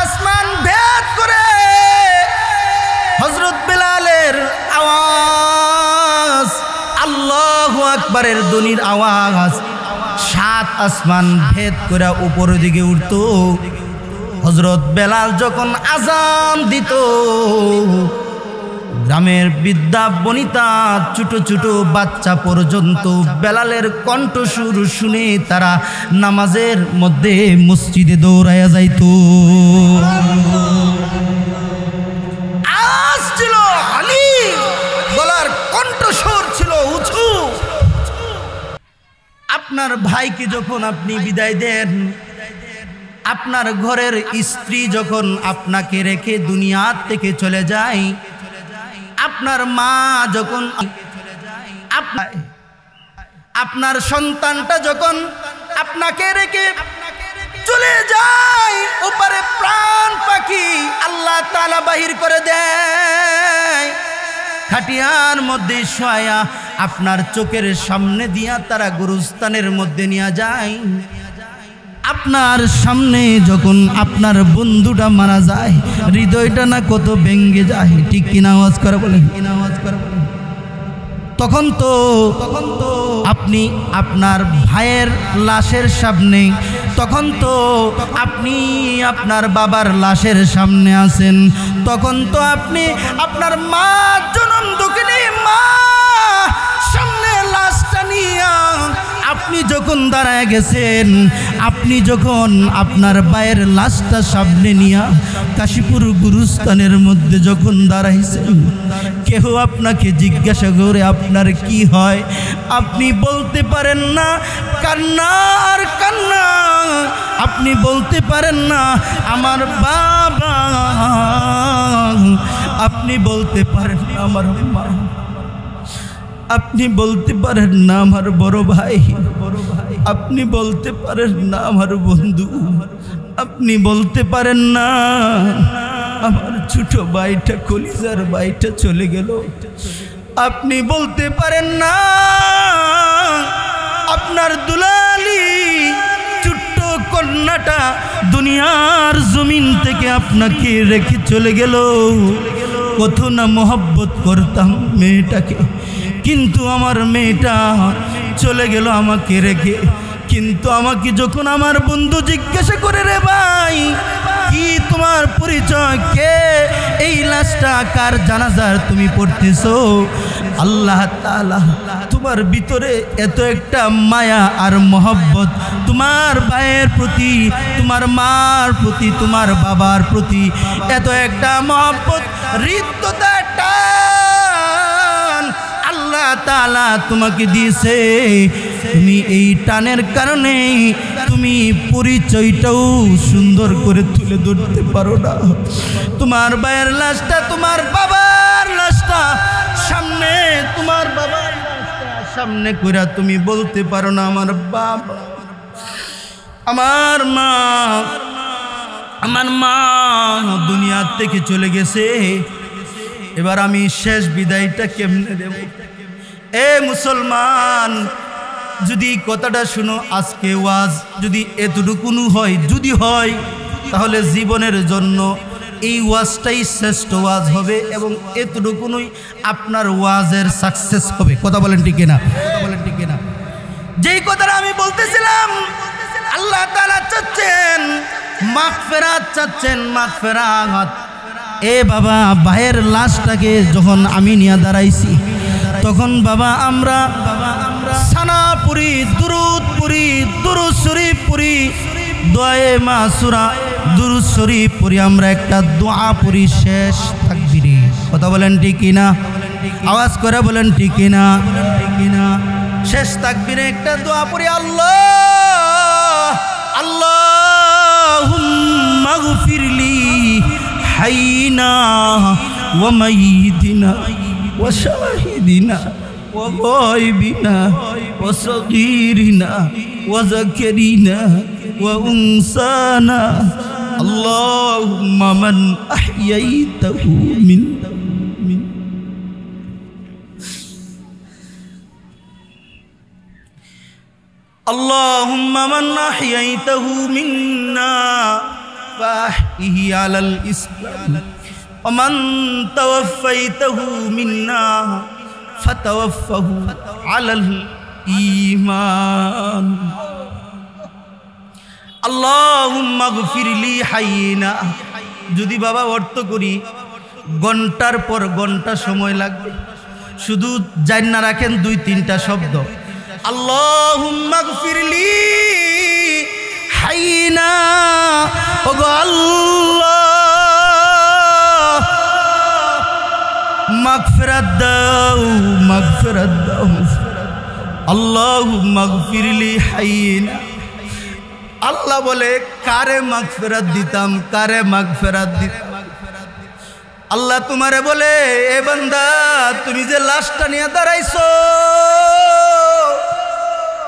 আসমান ভেদ করে হযরত বেলালের আওয়াজ, আল্লাহু আকবারের ধ্বনির আওয়াজ 7 আসমান ভেদ করে উপরের দিকে উঠত। হযরত বেলাল যখন আযান দিত, গ্রামের বৃদ্ধা বনিতা ছোট ছোট বাচ্চা পর্যন্ত বেলালের কণ্ঠস্বর শুনে তারা নামাজের মধ্যে মসজিদে দৌড়াইয়া যাইত। আওয়াজ ছিল আলী, গলার কণ্ঠস্বর ছিল উঁচু। আপনার ভাইকে যখন আপনি বিদায় দেন, আপনার ঘরের স্ত্রী যখন আপনাকে রেখে দুনিয়া থেকে চলে যায়, আপনার মা যখন আপনার সন্তানটা যখন আপনাকে রেখে চলে যায়, ওপারে প্রাণ পাখি আল্লাহ তাআলা বাহির করে দেয়। খাটিয়ার মধ্যে শোয়া আপনার চোখের সামনে দিয়া তারা গুরুস্থানের মধ্যে নিয়ে যায়। আপনার সামনে যখন আপনার বন্ধুটা মারা যায়, হৃদয়টা না কত ভেঙে যায়, ঠিক কিনা? আওয়াজ করে বলেন। তখন তো আপনি আপনার ভাইয়ের লাশের সামনে, তখন তো আপনি আপনার বাবার লাশের সামনে আছেন, তখন তো আপনি আপনার মা জনম দুঃখিনী মা সামনে লাশটা নিয়া আপনি যখন দাঁড়ায় গেছেন, আপনি যখন আপনার ভাইয়ের লাশটা সামনে নিয়া কাশীপুর গুরুস্থানের মধ্যে যখন দাঁড়াইছেন, কেহ আপনাকে জিজ্ঞাসা করে আপনার কি হয়, আপনি বলতে পারেন না, কান্না আর কান্না। আপনি বলতে পারেন না আমার বাবা, আপনি বলতে পারেন না আমার মা, আপনি বলতে পারেন না আমার বড় ভাই, আপনি বলতে পারেন না আমার বন্ধু, আপনি বলতে পারেন না আমার ছোট ভাইটা, কলিজার ভাইটা চলে গেল, আপনি বলতে পারেন না আপনার দুলালি ছোট্ট কন্যাটা দুনিয়ার জমিন থেকে আপনাকে রেখে চলে গেল। কত না মোহব্বত করতাম মেয়েটাকে, কিন্তু আমার মেয়েটা চলে গেল আমাকে রেখে। কিন্তু আমাকে যখন আমার বন্ধু জিজ্ঞাসা করে, রে ভাই কি তোমার পরিচয়, কে এই লাশটা কার জানাজার তুমি পড়তেছো, আল্লাহ তাআলা তোমার ভিতরে এত একটা মায়া আর মহব্বত তোমার ভাইয়ের প্রতি, তোমার মার প্রতি, তোমার বাবার প্রতি এত একটা মহব্বত, হৃদ্যতা টান আল্লাহ তাআলা তোমাকে দিয়েছে। তুমি এই টানের কারণে তুমি পরিচয়টাও সুন্দর করে তুলে ধরতে পারো না। তোমার ভাইয়ের লাশটা, তোমার বাবার লাশটা সামনে, তোমার বাবার লাশটা সামনে কইরা তুমি বলতে পারো না আমার বাবা, আমার মা, আমার মা দুনিয়া থেকে চলে গেছে, এবার আমি শেষ বিদায়টা কেমনে দেব? এ মুসলমান, যদি কথাটা শুনো, আজকে ওয়াজ যদি এতটুকুনো হয়, যদি হয়, তাহলে জীবনের জন্য এই ওয়াজটাই শ্রেষ্ঠ ওয়াজ হবে এবং এতটুকুনই আপনার ওয়াজের সাকসেস হবে। কথা বলেন ঠিক না? কথা বলেন ঠিক না? যেই কথাটা আমি বলতেছিলাম, আল্লাহ তাআলা চাচ্ছেন মাগফিরাত, চাচ্ছেন মাগফিরাত। এ বাবা, ভাইয়ের লাশটাকে যখন আমি নিয়ে দাঁড়াইছি, তখন বাবা আমরা সানা পুরি, দুরুদ পুরি, দুরুদ শরীফ পুরি, দোয়ায়ে মাসুরা, দুরুদ শরীফ পুরি, আমরা একটা দোয়া পুরি শেষ তাকবীরে। কথা বলেন ঠিক না? আওয়াজ করে বলেন ঠিক না? শেষ তাকবীরে একটা দোয়া পুরি, আল্লাহ আল্লাহুম্মা গফিরলি হাইনা ওয়া মাইয়িতিনা ওয়া শাহিদিনা ওয়া গায়বিনা ওয়া সগীরিনা ওয়া যাকিরিনা ওয়া উনসানা আল্লাহুম্মা মান আহইয়াইতাহু মিন اللهم من أحييته منا ইহি আলাল ইসলাম ওয়া মান তাওয়াফাইতাহু মিন্না ফাতাওয়াফাহু আলাল ঈমান। আল্লাহুম্মা গফিরলি হাইয়িনা। যদি বাবা অর্থ করি ঘন্টার পর ঘন্টা সময় লাগবে, শুধু জান্না রাখেন 2-3টা শব্দ, আল্লাহুম্মা গফিরলি হাইয়িনা। ওগো আল্লাহ মাগফিরাত দাও, মাগফিরাত দাও। আল্লাহুম্মা গফিরলি হাইয়িনা। আল্লাহ বলে কারে মাগফিরাত দিতাম, কারে মাগফিরাত দিতাম। আল্লাহ তোমারে বলে এ বান্দা তুমি যে লাশটা নিয়ে দাঁড়াইছো,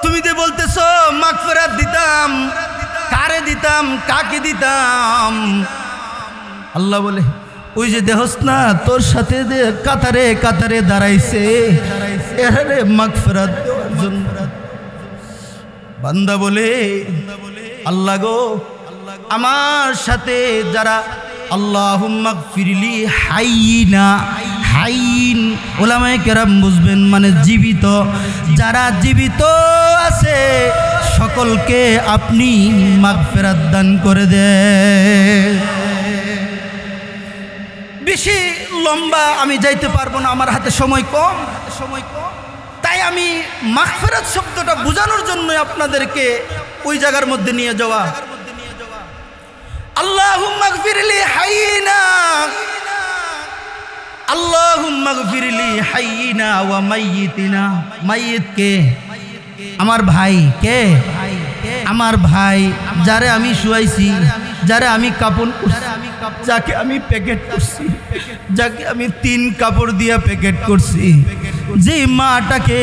তুমি যে বলতেছো মাগফিরাত দিতাম, কারে দিতাম, কাকে দিতাম। আল্লাহ বলে ওই যে দেহস না তোর সাথে যে কাতারে কাতারে দাঁড়াইছে এরে মাগফিরাত দেওয়ার জন্য। বান্দা বলে আল্লাহ গো আমার সাথে যারা আল্লাহুম্মা গফিরলি হাইয়িনা, হাইয়িন উলামায়ে কেরাম বুঝবেন মানে জীবিত, যারা জীবিত আছে সকলকে আপনি মাগফিরাত দান করে দেন। বেশি লম্বা আমি যাইতে পারবো না, আমার হাতে সময় কম, তাই আমি মাগফিরাত শব্দটা বোঝানোর জন্য আপনাদেরকে ওই জায়গার মধ্যে নিয়ে যাওয়া। আল্লাহুম্মা গফিরলি হাইয়িনা, আল্লাহুম্মা গফিরলি হাইয়িনা ওয়া মাইয়িতিনা। মাইয়িত কে? আমার ভাই। কে? আমার ভাই, যারে আমি শুয়াইছি, যারে আমি কাপড় করছি, যাকে আমি প্যাকেট করছি, যাকে আমি 3 কাপড় দিয়া প্যাকেট করছি, যে মাটাকে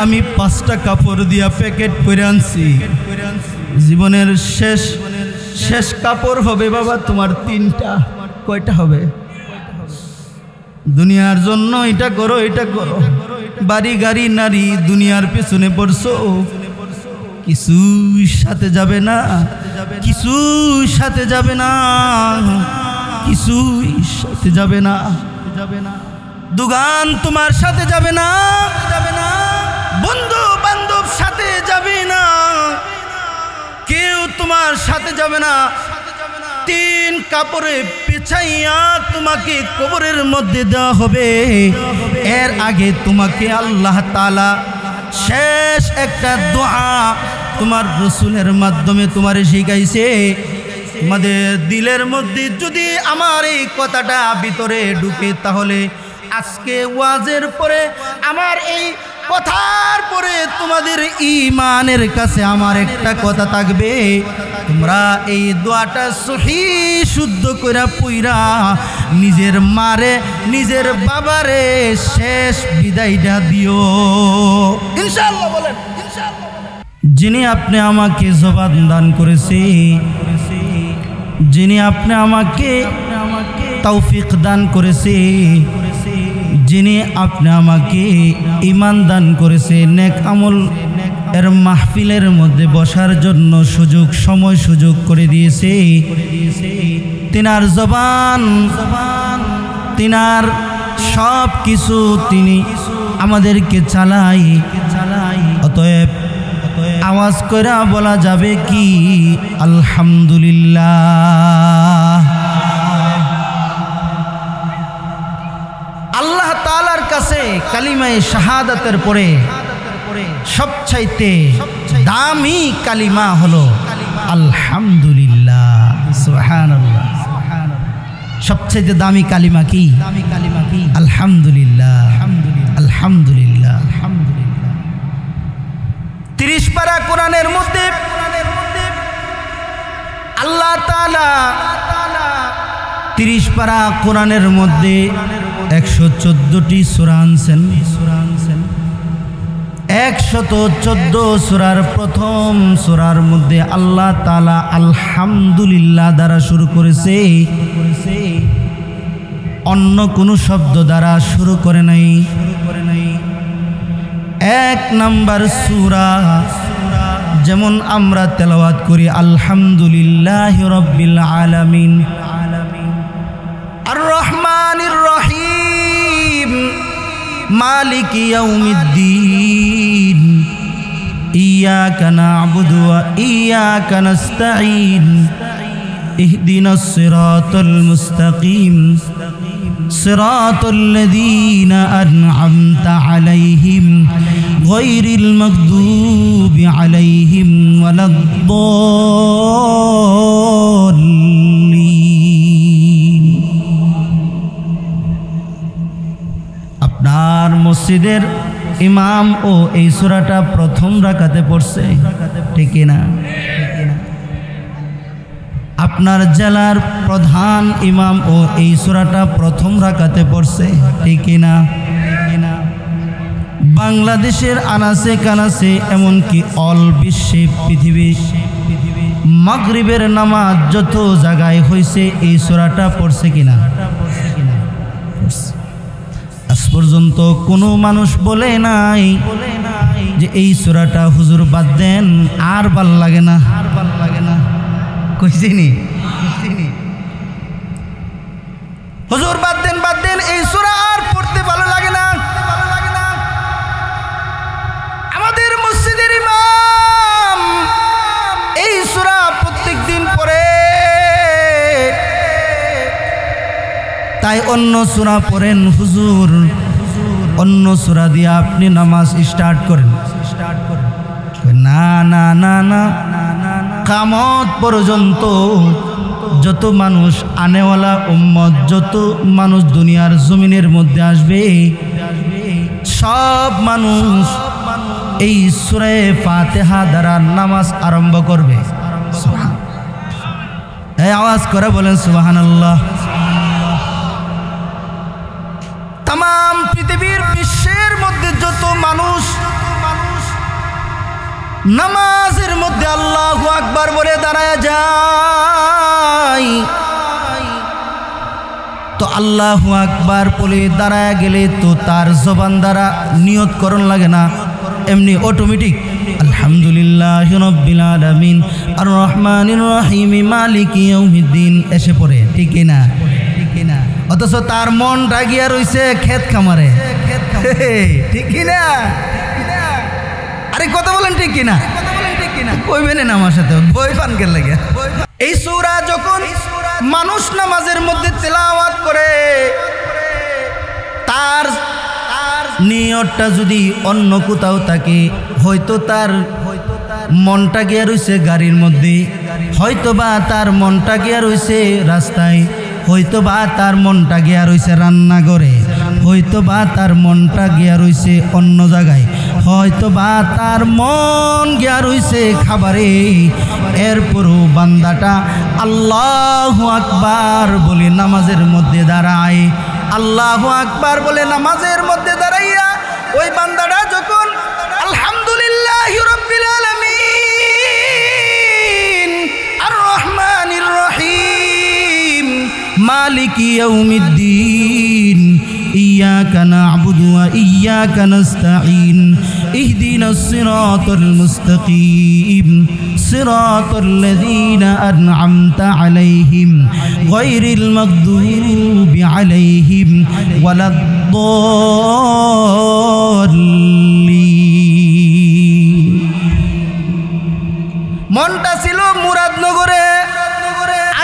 আমি 5টা কাপড় দিয়া প্যাকেট করে আনছি। জীবনের শেষ কাপড় হবে বাবা তোমার 3টা। কয়টা হবে? দুনিয়ার জন্য এটা করো, এটা করো, বাড়ি গাড়ি নারী দুনিয়ার পেছনে পড়ছো, কিছু সাথে যাবে না, কিছু সাথে যাবে না, কিছু সাথে যাবে না, দোকান তোমার সাথে যাবে না, বন্ধু বান্ধব সাথে যাবে না, কেউ তোমার সাথে যাবে না। 3 কাপড়ে পেছাইয়া তোমাকে কবরের মধ্যে দেওয়া হবে। এর আগে তোমাকে আল্লাহ তাআলা শেষ একটা দোয়া তোমার রাসূলের মাধ্যমে তোমারে শিখাইছে। তোমাদের দিলের মধ্যে যদি আমার এই কথাটা ভিতরে ঢুকে, তাহলে আজকে ওয়াজের পরে আমার এই কথার পরে তোমাদের ঈমানের কাছে আমার একটা কথা থাকবে, তোমরা এই দোয়াটা সহিহ শুদ্ধ কইরা পইরা নিজের মারে নিজের বাবারে শেষ বিদায়টা দিও ইনশাআল্লাহ। বলেন ইনশাআল্লাহ। যিনি আপনি আমাকে জবান দান করেছে, যিনি আপনি আমাকে তৌফিক দান করেছে, যিনি আপনি আমাকে ঈমান দান করেছে, নেক আমল এর মাহফিলের মধ্যে বসার জন্য সময় সুযোগ করে দিয়েছে, তিনার জবান, তিনার সব কিছু তিনি আমাদেরকে চালাই। অতএব আওয়াজ করে বলা যাবে কি আলহামদুলিল্লাহ। আল্লাহ তাআলার কাছে কালিমায়ে শাহাদাতের পরে সবচাইতে দামি কালিমা হলো আলহামদুলিল্লাহ। সুবহানাল্লাহ। সবচাইতে দামি কালিমা কি? আলহামদুলিল্লাহ। আলহামদুলিল্লাহ। 30 পারা কোরআনের মধ্যে আল্লাহ তাআলা 30 পারা কোরআনের মধ্যে 114টি সূরা আনছেন। 114 সূরার প্রথম সূরার মধ্যে আল্লাহ তাআলা আলহামদুলিল্লাহ দ্বারা শুরু করেছে, অন্য কোনো শব্দ দ্বারা শুরু করে নাই। 1 নাম্বার সূরা যেমন আমরা তেলাওয়াত করি আলহামদুলিল্লাহি রাব্বিল আলামিন, আর রহমানির রহিম, মালিকি ইয়াউমিদ্দিন, ইয়াকা না'বুদু ওয়া ইয়াকা নাস্তাঈন, ইহদিনাস সিরাতাল মুস্তাকিম, সিরাতাল লাযীনা আন'আমতা আলাইহিম গায়রিল মাগদুবি আলাইহিম ওয়ালাদ-দাল্লিন। আপনার মসজিদের ইমাম ও এই সূরাটা প্রথম রাকাতে পড়ছে, ঠিক না? আপনার জেলার প্রধান ইমাম ও এই সূরাটা প্রথম রাকাতে পড়ছে, ঠিক না? বাংলাদেশের আনাচে কানাচে এমনকি অল বিশ্বে পৃথিবী মাগরিবের নামাজ যত জায়গায় হয়েছে এই সূরাটা পড়ছে কিনা? আজ পর্যন্ত কোনো মানুষ বলে নাই যে এই সূরাটা হুজুর বাদ দেন, আর ভাল লাগে না, কইছিনি হুজুর বাদ দেন এই সূরা আর পড়তে ভালো লাগে না। আমাদের মসজিদের ইমাম এই সূরা প্রত্যেক দিন পড়ে, তাই অন্য সূরা পড়েন হুজুর, অন্য সূরা দিয়ে আপনি নামাজ স্টার্ট করেন। না না না না, কিয়ামত পর্যন্ত যত মানুষ আনেওয়ালা উম্মত, যত মানুষ দুনিয়ার জমিনের মধ্যে আসবে, সব মানুষ এই সূরা ফাতিহা দ্বারা নামাজ আরম্ভ করবে। এই আওয়াজ করে বলেন সুবহানাল্লাহ। তাম পৃথিবীর বিশ্বের মধ্যে যত মানুষ নামাজের মধ্যে আল্লাহু আকবার বলে দাঁড়ায় যায়, তো আল্লাহু আকবার বলে দাঁড়ায় গেলে তো তার জবান দ্বারা নিয়ত করণ লাগে না, এমনি অটোমেটিক আলহামদুলিল্লাহি রাব্বিল আলামিন আর রহমানির রহিম মালিকি ইয়াউমিদ্দিন এসে পড়ে, ঠিক না? অথচ তার মনটা গিয়া রইছে ক্ষেত খামারে, ঠিক না? আরে কথা বলেন ঠিক কিনা? কইবেন না আমার সাথে, বই পান কে লাগে। এই সূরা যখন মানুষ নামাজের মধ্যে তেলাওয়াত করে, তার নিয়তটা যদি অন্য কোথাও থাকে, হয়তো তার মনটা গিয়া রইছে গাড়ির মধ্যে, হয়তোবা তার মনটা গিয়া রইছে রাস্তায়, হয়তোবা তার মনটা গিয়া রইছে রান্নাঘরে, হয়তোবা তার মনটা গিয়া রইছে অন্য জায়গায়, হয়তোবা তার মন গিয়া রইছে খাবারে, এরপরও বান্দাটা আল্লাহু আকবার বলে নামাজের মধ্যে দাঁড়ায়। আল্লাহু আকবার বলে নামাজের মধ্যে দাঁড়াইয়া ওই বান্দাটা যখন আলহামদুলিল্লাহি রাব্বিল আলামিন আর রহমানির রহিম মালিকি ইয়াউমিদ্দিন ইয়াকা না'বুদু ওয়া ইয়াকা নাস্তাঈন ইহদিনাস সিরাতাল মুস্তাকিম সিরাতাল লাযীনা আন'আমতা আলাইহিম গায়রিল মাগদুবি আলাইহিম ওয়ালাদ-দাল্লিন। মনটা ছিল মুরাদনগরে,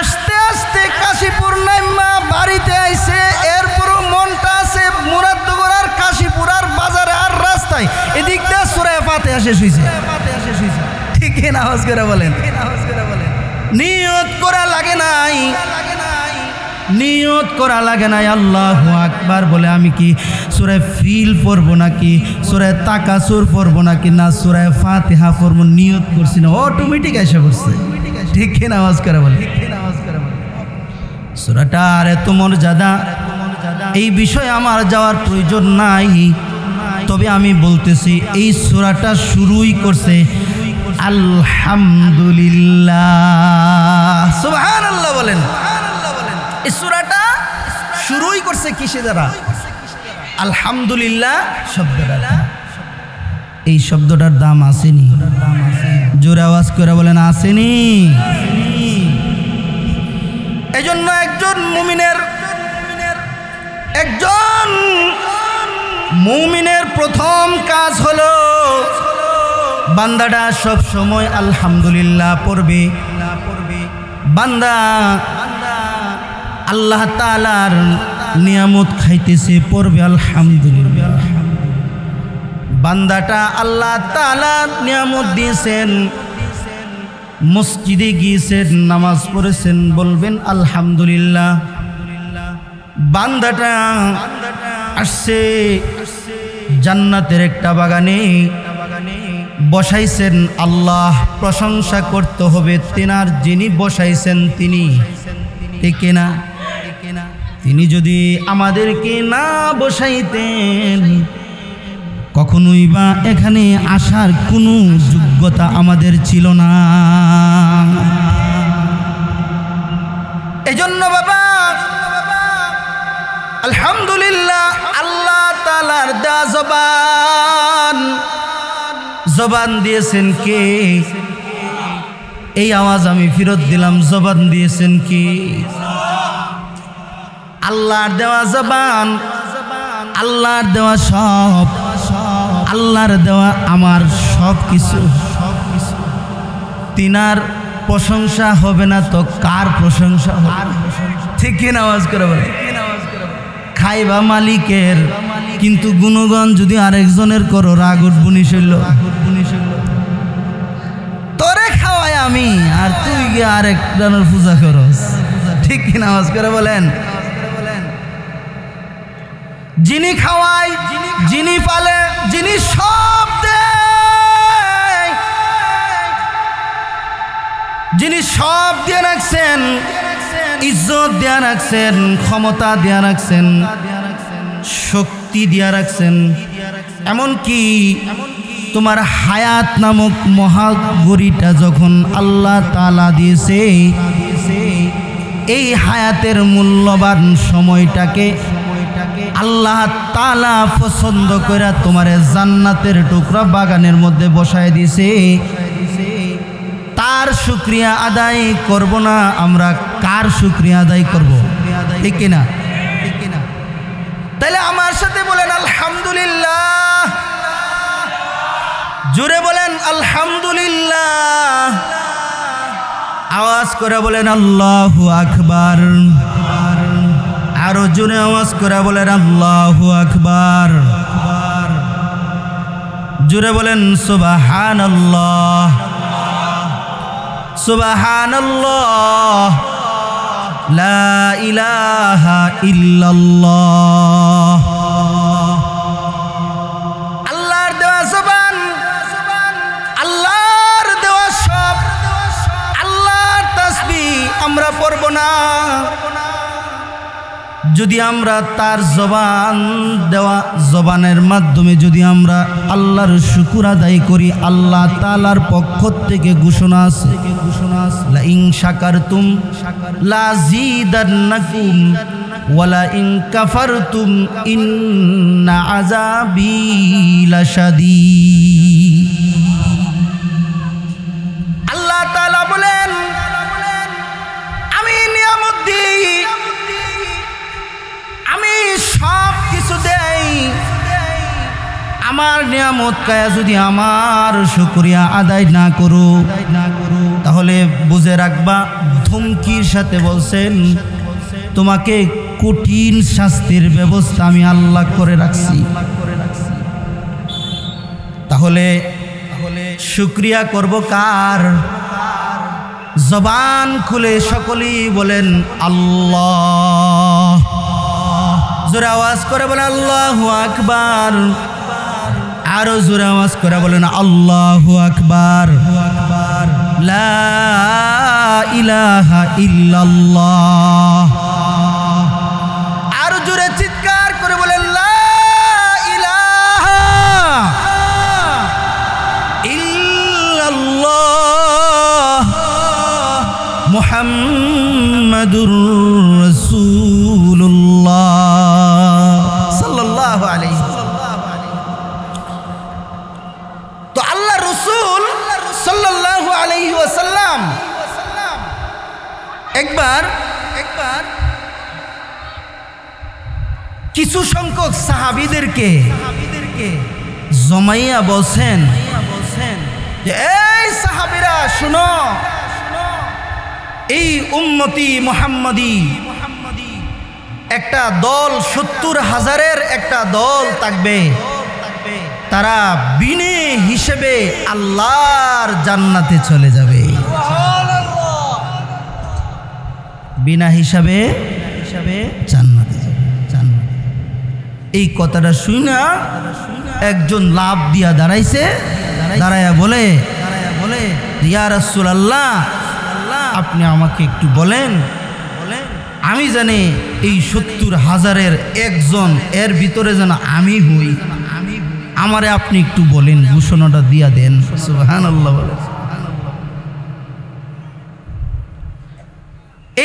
আস্তে আস্তে কাশীপুর নাইমা বাড়িতে আইছে, এরপরও মনটা আছে মুরাদনগর আর কাশীপুর আর বাজারে আর রাস্তায়, এদিক দিয়ে সূরা ফাতিহা শেষ হইছে, ঠিক না? আওয়াজ করে বলেন। নিয়ত করা লাগে নাই, নিয়ত করা লাগে নাই আল্লাহু আকবার বলে আমি কি সূরা ফিল পড়বো নাকি, সূরা তাকাসুর পড়বো নাকি, না সূরা ফাতিহা পড়বো, নিয়ত করছি না, অটোমেটিক এসে পড়ছে, ঠিক না? আওয়াজ করে বলেন। সূরাটা আর এত মর্যাদা, এই বিষয়ে আমার যাওয়ার প্রয়োজন নাই, তবে আমি বলতেছি এই সূরাটা শুরুই করছে আলহামদুলিল্লাহ, সুবহানাল্লাহ বলেন। এই সূরাটা শুরুই করছে কিসে দ্বারা? আলহামদুলিল্লাহ শব্দ দ্বারা। এই শব্দটার দাম আসেনি? জোরে আওয়াজ করে বলেন আসেনি? এজন্য একজন মুমিনের প্রথম কাজ হলো বান্দাটা সব সময় আলহামদুলিল্লাহ পড়বে। বান্দা আল্লাহ তাআলার নিয়ামত খাইতেছে, পড়বে আলহামদুলিল্লাহ। বান্দাটা আল্লাহ তাআলা নিয়ামত দিয়েছেন, মসজিদে গিয়েছেন, নামাজ পড়েছেন, বলবেন আলহামদুলিল্লাহ। বান্দাটা আসছে জান্নাতের একটা বাগানে, বসাইছেন আল্লাহ, প্রশংসা করতে হবে তেনার, যিনি বসাইছেন তিনি, ঠিক না? তিনি যদি আমাদেরকে না বসাইতেন কখনোই বা এখানে আসার কোনো যোগ্যতা আমাদের ছিল না। এজন্য বাবা আলহামদুলিল্লাহ, আল্লাহ তাআলার দেয়া জবান দিয়েছেন কে? এই আওয়াজ আমি ফেরত দিলাম, জবান দিয়েছেন কে? আল্লাহর দেওয়া জবান, আল্লাহর দেওয়া সব, আল্লাহর দেওয়া আমার সব কিছু। তিনার প্রশংসা হবে না তো কার প্রশংসা হবে? ঠিক কিনা আওয়াজ করে বলে? খাইবা মালিকের, কিন্তু গুণগান যদি আরেকজনের করো রাগ উঠবুনি শৈল। তোরে খাওয়াই আমি আর তুই গিয়ে আরেকজনের পূজা করস, ঠিক কিনা আওয়াজ করে বলেন? যিনি খাওয়াই, যিনি পালে, যিনি সব দেয়, যিনি সব দিয়ে রাখছেন, ইজ্জত দিয়া রাখছেন, ক্ষমতা দিয়া রাখছেন, শক্তি দিয়া রাখছেন, এমনকি তোমার হায়াত নামক মহাগরিটা যখন আল্লাহ তাআলা দিয়েছে, এই হায়াতের মূল্যবান সময়টাকে আল্লাহ তাআলা পছন্দ করে তোমারে জান্নাতের টুকরা বাগানের মধ্যে বসায় দিয়েছে। তার শুকরিয়া আদায় করব না আমরা, কার শুকরিয়া আদায় করব? ঠিক কিনা? তাহলে আমার সাথে বলেন আলহামদুলিল্লাহ, জোরে বলেন আলহামদুলিল্লাহ, আওয়াজ করে বলেন আল্লাহু আকবার, আরো জোরে আওয়াজ করে বলেন আল্লাহু আকবার, জোরে বলেন সুবহানাল্লাহ, সুবহানাল্লাহ, লা ইলাহা ইল্লাল্লাহ। আল্লাহর দেওয়া জবান, আল্লাহর দেওয়া সব, আল্লাহর তাসবিহ আমরা পড়ব না যদি আমরা তার জবান দেওয়া জবানের মাধ্যমে যদি আমরা আল্লাহর শুকর আদায় করি। আল্লাহ তাআলার পক্ষ থেকে ঘোষণা আছে, লা ইন শাকারতুম লাযীদান্নাকুম ওয়া লা ইন কাফারতুম ইন্না আযাবী লাশাদীদ। আল্লাহ তাআলা বলেন আমি নিয়ামত দিই, আমি সব কিছু দেই, আমার নিয়ামত কায়া যদি আমার শুকরিয়া আদায় না করো তাহলে বুঝে রাখবা ধমকির সাথে বলছেন তোমাকে কঠিন শাস্তির ব্যবস্থা আমি আল্লাহ করে রাখছি। তাহলে শুকরিয়া করব কার? জবান খুলে সকলেই বলেন আল্লাহ, জোরে আওয়াজ করে বলেন আল্লাহু আকবার, আরো জোরে আওয়াজ করে বলেন আল্লাহু আকবার, লা ইলাহা ইল্লাল্লাহ, আরো জোরে চিৎকার করে বলেন লা ইলাহা ইল্লাল্লাহ মুহাম্মাদুর রাসূলুল্লাহ সাল্লাল্লাহু আলাইহি। একবার কিছু সংখ্যক সাহাবীদেরকে জমাইয়া বলছেন যে এই সাহাবীরা শুনো, এই উম্মতি মুহাম্মাদি একটা দল ৭০,০০০-এর একটা দল থাকবে, তারা বিনে হিসেবে আল্লাহর জান্নাতে চলে যাবে। বিনা হিসাবে জান্নাতে যাবে। এই কথাটা শুনা একজন লাভ দিয়া দাঁড়াইছে, দাঁড়াইয়া বলে ইয়া রাসূলুল্লাহ, আপনি আমাকে একটু বলেন, আমি জানি এই ৭০,০০০-এর একজন, এর ভিতরে যেন আমি হই, আমারে আপনি একটু বলেন, ঘোষণাটা দিয়া দেন। সুবহানাল্লাহ বলে।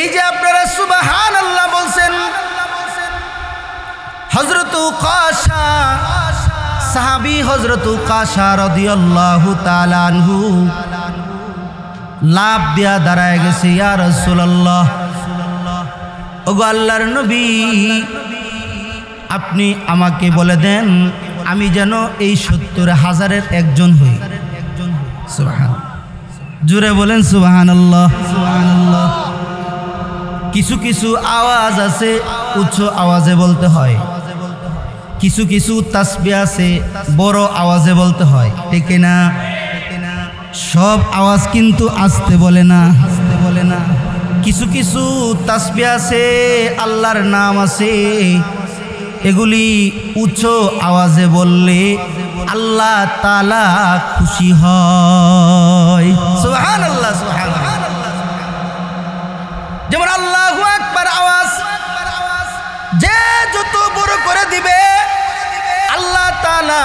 এই যে আপনারা সুবহানাল্লাহ বলছেন, হযরত উকাশা সাহাবী, হযরত উকাশা রাদিয়াল্লাহু তাআলা আনহু লাভ দিয়া দাঁড়ায় গেছে, ইয়া রাসূলুল্লাহ, ওগো আল্লাহর নবী, আপনি আমাকে বলে দেন আমি যেন এই ৭০,০০০-এর একজন হই। সুবহানাল্লাহ, জোরে বলেন সুবহানাল্লাহ। সুবহানাল্লাহ। কিছু কিছু আওয়াজ আছে উচ্চ আওয়াজে বলতে হয়, কিছু কিছু তাসবিহ আছে বড় আওয়াজে বলতে হয়, ঠিক না? সব আওয়াজ কিন্তু আস্তে বলে না। কিছু কিছু তাসবিহ আছে, আল্লাহর নাম আছে, এগুলি উচ্চ আওয়াজে বললে আল্লাহ তাআলা খুশি হয়। সুবহানাল্লাহ, সুবহানাল্লাহ। যেমন আল্লাহু আকবার আওয়াজ যে যত বড় করে দিবে, আল্লাহ তাআলা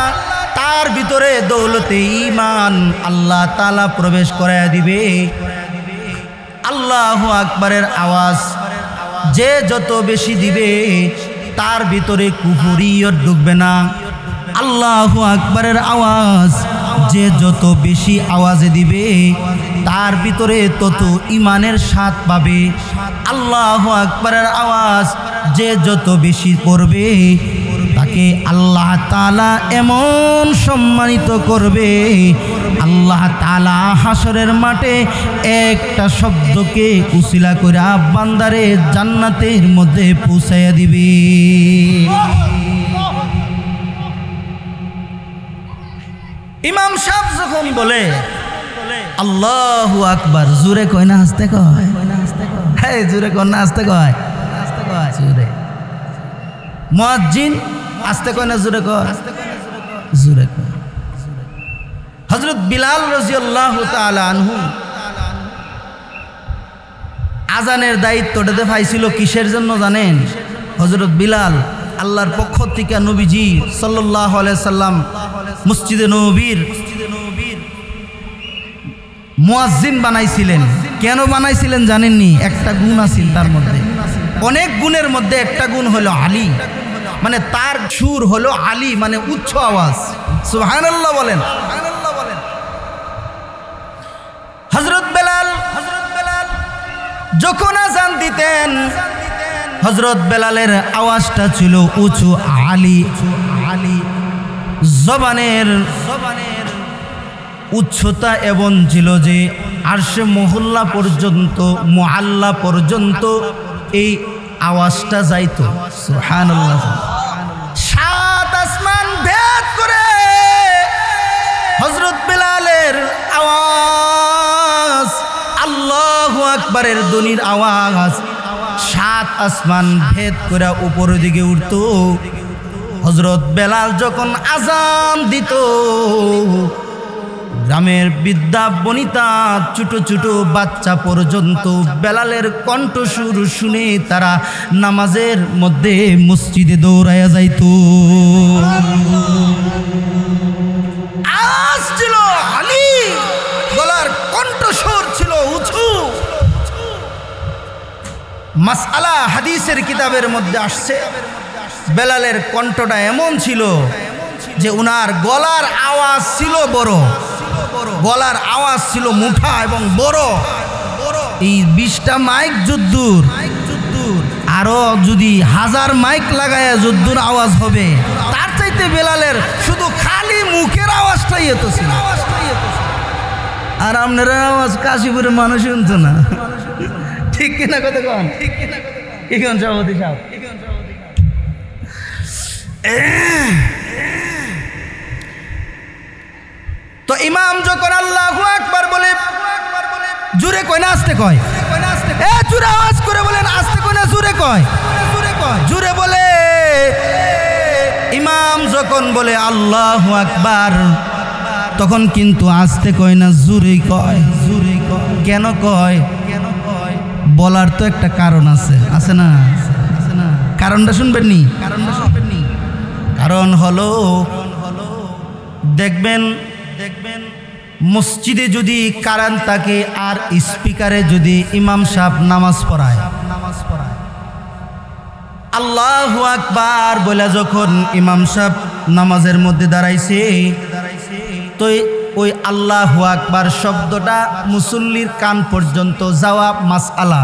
তার ভিতরে দৌলতে ঈমান আল্লাহ তাআলা প্রবেশ করায়া দিবে। আল্লাহু আকবারের আওয়াজ যে যত বেশি দিবে, তার ভিতরে কুফরিয়ত ঢুকবে না। আল্লাহু আকবারের আওয়াজ যে যত বেশি আওয়াজে দিবে, তার ভিতরে তত ঈমানের স্বাদ পাবে। আল্লাহু আকবারের আওয়াজ যে যত বেশি করবে, তাকে আল্লাহ তাআলা এমন সম্মানিত করবে, আল্লাহ তাআলা হাসরের মাঠে একটা শব্দকে উসিলা করে বান্দারে জান্নাতের মধ্যে পৌঁছাইয়া দিবে। ইমাম সাহেব যখন বলে আল্লাহু আকবার, জোরে কয় না আস্তে কয়? হ্যাঁ, জোরে কয় না আস্তে কয়? জোরে। মুয়াজ্জিন আস্তে কয় না জোরে কয়? জোরে কয়। হযরত বিলাল রাদিয়াল্লাহু তাআলা আনহু আজানের দায়িত্বটাতে পাইছিল কিসের জন্য জানেন? হযরত বিলাল আল্লাহর পক্ষ থেকে নবীজি সাল্লাল্লাহু আলাইহি সাল্লাম মসজিদে নববীর মুয়াজ্জিন বানাইছিলেন। কেন বানাইছিলেন জানেননি? একটা গুণ আছে তার মধ্যে, অনেক গুণের মধ্যে একটা গুণ হলো আলী, মানে তার সুর হলো আলী, মানে উচ্চ আওয়াজ। সুবহানাল্লাহ বলেন। হযরত বেলাল যখন আযান দিতেন, হযরত বেলালের আওয়াজটা ছিল উঁচু আলী, জবানের উচ্চতা এবং ছিল যে আরশে মহল্লা পর্যন্ত, মুআল্লা পর্যন্ত এই আওয়াজটা যাইতো। সুবহানাল্লাহ। ৭ আসমান ভেদ করে হযরত বেলালের আওয়াজ, আল্লাহু আকবারের ধ্বনির আওয়াজ ৭ আসমান ভেদ করে উপরের দিকে উঠতো। হযরত বেলাল যখন আযান দিত, গ্রামের বৃদ্ধা বনিতা, ছোট ছোট বাচ্চা পর্যন্ত বেলালের কণ্ঠসুর শুনে তারা নামাজের মধ্যে মসজিদে দৌড়াইয়া যাইত। আওয়াজ ছিল আলী, গলার কণ্ঠস্বর ছিল উঁচু। মাসআলা হাদিসের কিতাবের মধ্যে আসছে, বেলালের কণ্ঠটা এমন ছিল যে উনার গলার আওয়াজ ছিল বড়, গলার আওয়াজ ছিল মুঠা এবং বড়। এই 20টা মাইক যুদ্ধুর আরো যদি 1000 মাইক লাগায়া যুদ্ধুর আওয়াজ হবে, তার চাইতে বেলালের শুধু খালি মুখের আওয়াজটাই এত ছিল। আর আপনারা আওয়াজ কাশীপুরের মানুষ শুনতো না, ঠিক কিনা কথা কন? কি কন সভাপতি সাহেব? তো ইমাম যখন আল্লাহু আকবার বলে, জোরে কয় না আস্তে কয়? জোরে আওয়াজ করে বলেন, আস্তে কয় না জোরে কয়? জোরে বলে। ইমাম যখন বলে আল্লাহু আকবার, তখন কিন্তু আস্তে কয় না, জোরে কয়। কেন কয়? বলার তো একটা কারণ আছে, আছে না? কারণটা শুনবেন নি? কারণ হলো দেখবেন মসজিদে যদি কারেন্ট থাকে আর স্পিকারে যদি ইমাম সাহেব নামাজ পড়ায়, আল্লাহু আকবার বলে যখন ইমাম সাহেব নামাজের মধ্যে দাঁড়াইছে, তো ওই আল্লাহু আকবার শব্দটা মুসল্লির কান পর্যন্ত যাওয়া মাসআলা।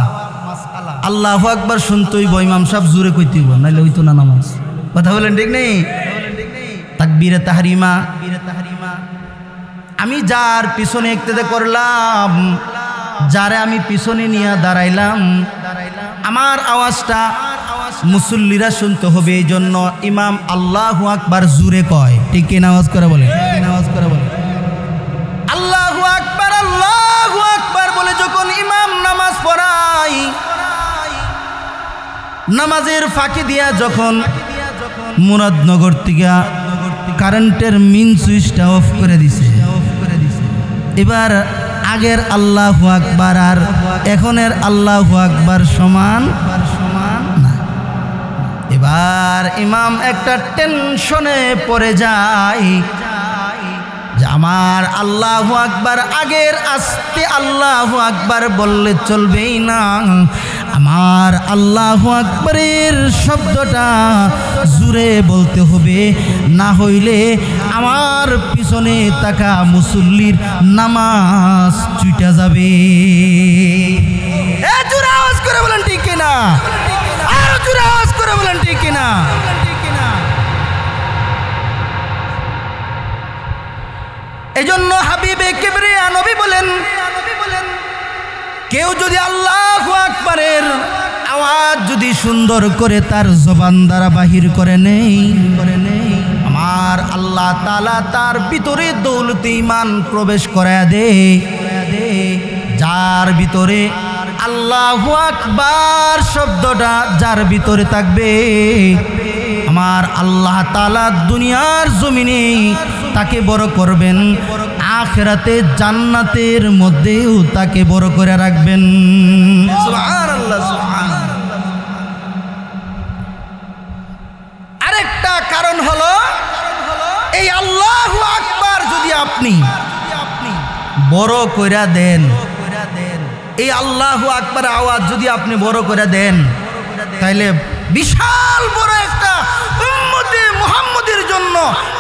আল্লাহু আকবার শুনতেই ইমাম সাহেব জোরে কইতেইব, নাইলে হইতো না নামাজ। কথা বলেন ঠিক নেই? তাকবীরে তাহরিমা। আমি যার পিছনে ইক্তেদা করলাম, যারে আমি পিছনে নিয়ে দাঁড়াইলাম, আমার আওয়াজটা মুসল্লিরা শুনতে হবে। এই জন্য ইমাম আল্লাহু আকবার জোরে কয়, ঠিক কিনা? আওয়াজ করে বলে, আল্লাহু আকবার বলে যখন ইমাম নামাজ পড়ায়, নামাজের ফাঁকি দিয়া যখন মুরাদনগর থেকে কারেন্টের মেইন সুইচটা অফ করে দিছে, এবার আগের আল্লাহু আকবার আর এখনের আল্লাহু আকবার সমান না। এবার ইমাম একটা টেনশনে পড়ে যায় যে আমার আল্লাহু আকবার আগের আস্তে আল্লাহু আকবার বললে চলবেই না, আমার আল্লাহু আকবারের শব্দটা জোরে বলতে হবে, না হইলে আমার পিছনে থাকা মুসল্লির নামাজ চুইটা যাবে। জোরে আওয়াজ করে বলেন ঠিক কিনা? আরো জোরে আওয়াজ করে বলেন ঠিক কিনা? এজন্য হাবিবে কিবরিয়া নবী বলেন, কেউ যদি আল্লাহু আকবারের আওয়াজ যদি সুন্দর করে তার জবান দ্বারা বাহির করে নেই, আমার আল্লাহ তাআলা তার ভিতরে দৌলতে ঈমান প্রবেশ করায়া দে। যার ভিতরে আল্লাহু আকবার শব্দটা যার ভিতরে থাকবে, আমার আল্লাহ তাআলা দুনিয়ার জমিনে তাকে বড় করবেন, আখিরাতে জান্নাতের মধ্যেও তাকে বড় করে রাখবেন। সুবহানাল্লাহ, সুবহানাল্লাহ। আরেকটা কারণ হলো এই আল্লাহু আকবার যদি আপনি বড় কইরা দেন, এই আল্লাহু আকবার আওয়াজ যদি আপনি বড় করে দেন, তাইলে বিশাল বড় একটা উম্মতে মুহাম্মদের জন্য,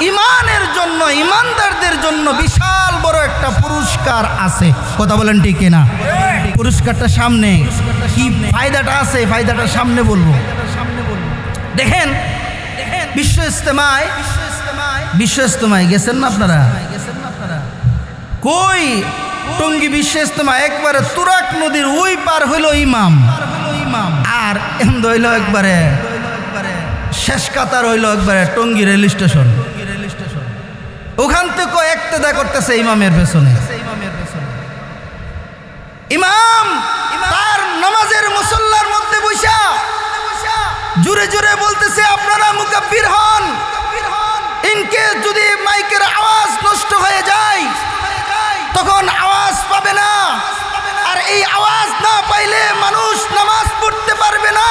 ইমানের জন্য, ইমানদারদের জন্য বিশাল বড় একটা পুরস্কার আছে। কথা বলেন ঠিক কিনা? পুরস্কারটা সামনে, কি ফায়দাটা আছে ফায়দাটা সামনে বলবো। দেখেন বিশ্ব ইজতেমায় গেছেন না আপনারা? কই টঙ্গী বিশ্ব ইজতেমা একবারে তুরাক নদীর ওই পার হইল ইমাম, আর এমদ হইল একবারে শেষ কাতার হইল একবারে টঙ্গী রেল স্টেশন। ওখান থেকে একতেদা করতেছে ইমামের পেছনে। ইমাম তার নামাজের মুসল্লার মধ্যে বসা জোরে জোরে বলতেছে, আপনারা মুকাব্বির হন, ইনকে যদি মাইকের আওয়াজ নষ্ট হয়ে যায় তখন আওয়াজ পাবে না, আর এই আওয়াজ না পাইলে মানুষ নামাজ পড়তে পারবে না,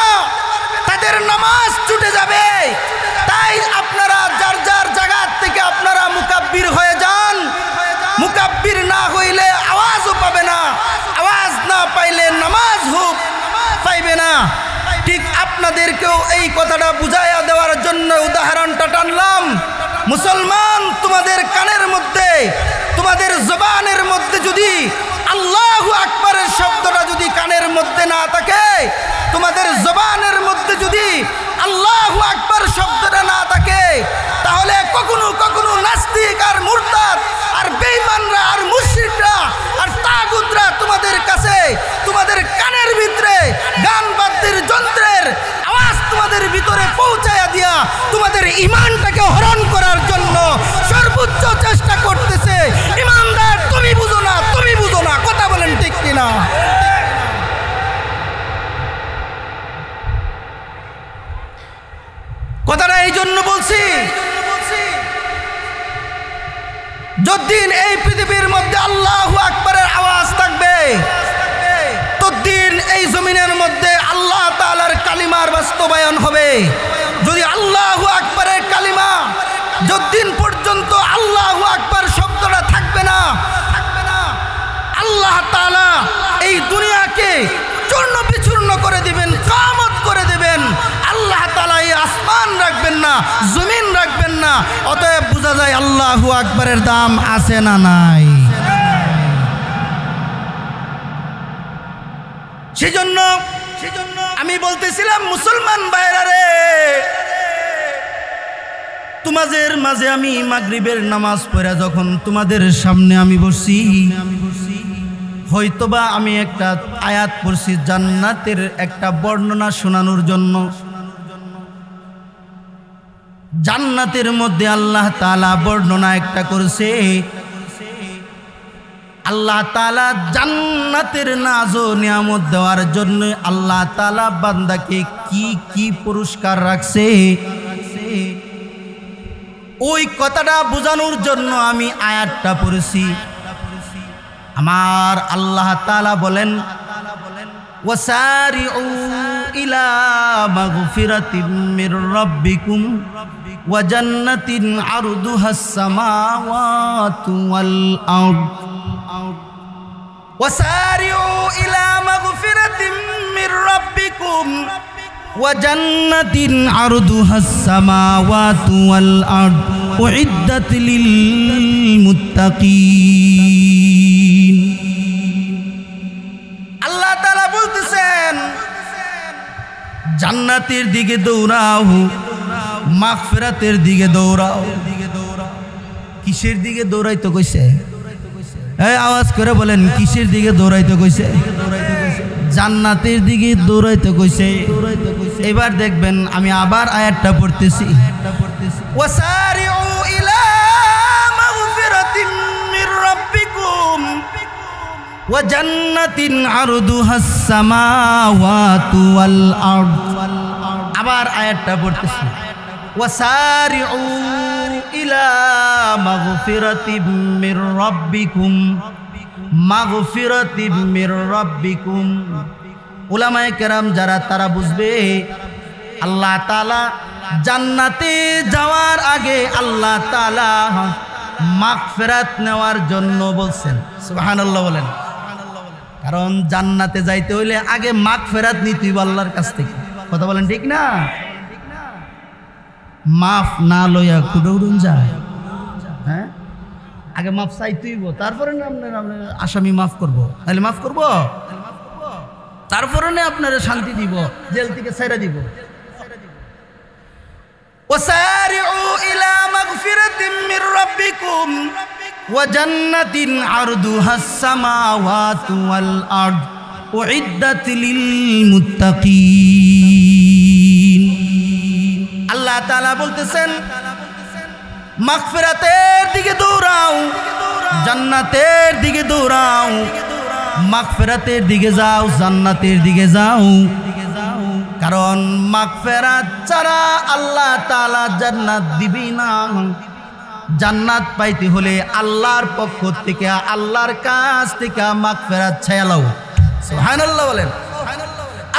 তাদের নামাজ ছুটে যাবে। তাই আপনারা যার যার জায়গা থেকে আপনারা মুকাব্বির হয়ে যান। মুকাব্বির না হইলে আওয়াজও পাবে না, আওয়াজ না পাইলে নামাজ পাইবে না। ঠিক আপনাদেরকেও এই কথাটা বুঝাইয়া দেওয়ার জন্য উদাহরণটা টানলাম। মুসলমান, তোমাদের কানের মধ্যে, তোমাদের জবানের মধ্যে যদি আল্লাহু আকবারের শব্দটা যদি কানের মধ্যে না থাকে, তোমাদের জবানের মধ্যে যদি আল্লাহু আকবার শব্দটা না থাকে, তাহলে কখনো কখনো নাস্তিক আর মুরতাদ আর বেঈমানরা আর মুশরিকরা আর তাগুতরা তোমাদের কাছে তোমাদের কানের ভিতরে গান বাদ্যের যন্ত্রের আওয়াজ তোমাদের ভিতরে পৌঁছায়া দিয়া তোমাদের ঈমানটাকে হরণ করার জন্য সর্বোচ্চ চেষ্টা করতেছে। ঈমানদার তুমি বুঝো না, তুমি বুঝো না, কথা বলেন ঠিক কিনা? কথাটা এই জন্য বলছি, যতদিন এই পৃথিবীর মধ্যে আল্লাহু আকবারের আওয়াজ থাকবে, ততদিন এই জমিনের মধ্যে আল্লাহ তাআলার কালিমার বাস্তবায়ন হবে। যদি আল্লাহু আকবারের কালিমা যতদিন পর্যন্ত আল্লাহু আকবার শব্দটা থাকবে না, আল্লাহ তাআলা এই দুনিয়াকে চূর্ণ বিচূর্ণ করে দিবেন, কিয়ামত করে দিবেন। আল্লাহ তাআলা এই আসমান রাখবেন না, জমিন রাখবেন না। অতএব বোঝা যায় আল্লাহু আকবারের দাম আছে না নাই। সেজন্য আমি বলতেছিলাম, মুসলমান ভাইরা রে, তোমাদের মাঝে আমি মাগরিবের নামাজ পড়া যখন তোমাদের সামনে আমি বসি, হয়তোবা আমি একটা আয়াত পড়ছি জান্নাতের একটা বর্ণনা শোনানোর জন্য। জান্নাতের মধ্যে আল্লাহ তাআলা বর্ণনা একটা করছে। আল্লাহ তাআলা জান্নাতের নাজ ও নিয়ামত দেওয়ার জন্য আল্লাহ তাআলা বান্দাকে কি কি পুরস্কার রাখছে, ওই কথাটা বোঝানোর জন্য আমি আয়াতটা পড়েছি। আমার আল্লাহ তাআলা বলেন, ওয়াসারিউ ইলা মাগফিরাতিম মির রাব্বিকুম ওয়া জান্নাতিন আরদুহাস সামাওয়াতু ওয়াল আরদ। ওয়াসারিউ ইলা মাগফিরাতিম মির রাব্বিকুম ওয়া জান্নাতিন আরদুহাস সামাওয়াতু ওয়াল আরদ উইদ্দাত লিল মুত্তাকিন। আল্লাহ তাআলা বলতেছেন, জান্নাতের দিকে দৌড়াও, মাগফিরাতের দিকে দৌড়াও। কিসের দিকে দৌড়াইতে কইছে? এই আওয়াজ করে বলেন, কিসের দিকে দৌড়াইতে কইছে? জান্নাতের দিকে দৌড়াইতে কইছে। এবার দেখবেন আমি আবার আয়াতটা পড়তেছি। ওয়াসারিউ ইলা মাগফিরাতিম মির রাব্বিকুম ওয়া জান্নাতিন আরদুহাস সামাওয়াতু ওয়াল আরদ। আবার আয়াতটা পড়তেছি, ওয়াসারিউ ইলা মাগফিরাতিম মির রাব্বিকুম মাগফিরাতিম মির রাব্বিকুম। উলামায়ে কেরাম যারা তারা বুঝবে, আল্লাহ তাআলা জান্নাতে যাওয়ার আগে আল্লাহ তাআলা মাগফিরাত নেওয়ার জন্য বলছেন। সুবহানাল্লাহ বলেন। কারণ জান্নাতে যাইতে হইলে আগে মাগফিরাত নিতে হবে আল্লাহর কাছ থেকে। কথা বলেন ঠিক না? মাফ না লইয়া কুড়ুন যায়। হ্যাঁ, আগে মাফ চাইতেই, তারপরে না আপনার আসামি মাফ করবো, তাহলে মাফ করবো, তারপরে না আপনার শান্তি দিব, জেল থেকে ছেড়ে দিব। ওয়াসারিউ ইলা মাগফিরাতিম মির রাব্বিকুম ওয়া জান্নাতিন আরদুহাস সামাওয়াতু ওয়াল আরদ উইদ্দাত লিল মুত্তাকিন। আল্লাহ তাআলা বলতেছেন, মাগফিরাতের দিকে দৌড়াও, জান্নাতের দিকে দৌড়াও, মাগফিরাতের দিকে যাও, জান্নাতের দিকে যাও। কারণ মাগফিরাত ছাড়া আল্লাহ তাআলা জান্নাত দিবে না। জান্নাত পাইতে হলে আল্লাহর পক্ষ থেকে, আল্লাহর কাছ থেকে মাগফিরাত চাইলাও। সুবহানাল্লাহ বলেন।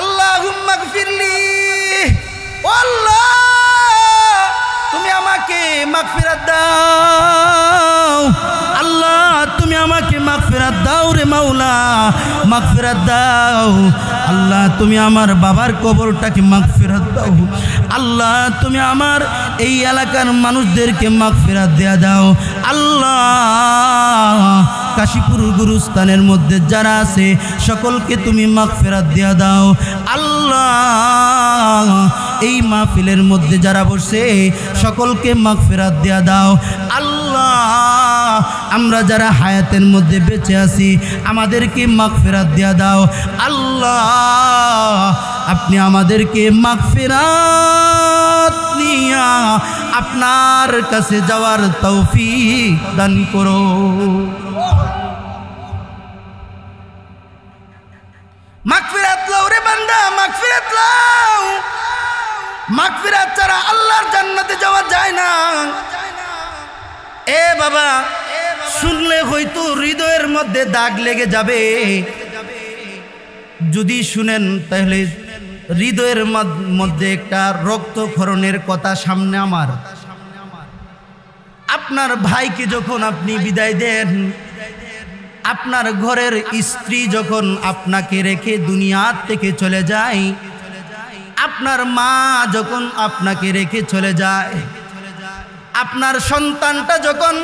আল্লাহুম্মা গফিরলি, ও আল্লাহ তুমি আমাকে মাগফিরাত দাও। আল্লাহ তুমি আমাকে মাগফিরাত দাও রে মাওলা, মাগফিরাত দাও। আল্লাহ তুমি আমার বাবার কবরটাকে মাগফিরাত দাও। আল্লাহ তুমি আমার এই এলাকার মানুষদেরকে মাগফিরাত দেয়া দাও। আল্লাহ কাশীপুর গুরুস্থানের মধ্যে যারা আছে সকলকে তুমি মাগফিরাত দিয়া দাও আল্লাহ। এই মাহফিলের মধ্যে যারা বসে সকলকে মাগফিরাত দিয়া দাও আল্লাহ। আমরা যারা হায়াতের মধ্যে বেঁচে আছি আমাদেরকে মাগফিরাত দিয়া দাও আল্লাহ। আপনি আমাদেরকে মাগফিরাত নিয়া আপনার কাছে যাওয়ার তৌফিক দান করো। মাগফিরাত লও রে বান্দা, মাগফিরাত লও। মাগফিরাত ছাড়া আল্লাহর জান্নাতে যাওয়া যায় না। এ বাবা, শুনলে হয়তো হৃদয়ের মধ্যে দাগ লেগে যাবে। যদি শুনেন তাহলে হৃদয়ের মধ্যে একটা রক্তক্ষরণের কথা সামনে আমার। আপনার ভাইকে যখন আপনি বিদায় দেন, আপনার ঘরের স্ত্রী যখন আপনাকে রেখে দুনিয়া থেকে চলে যায়, আপনার মা যখন আপনাকে রেখে চলে যায়, আপনার সন্তানটা যখন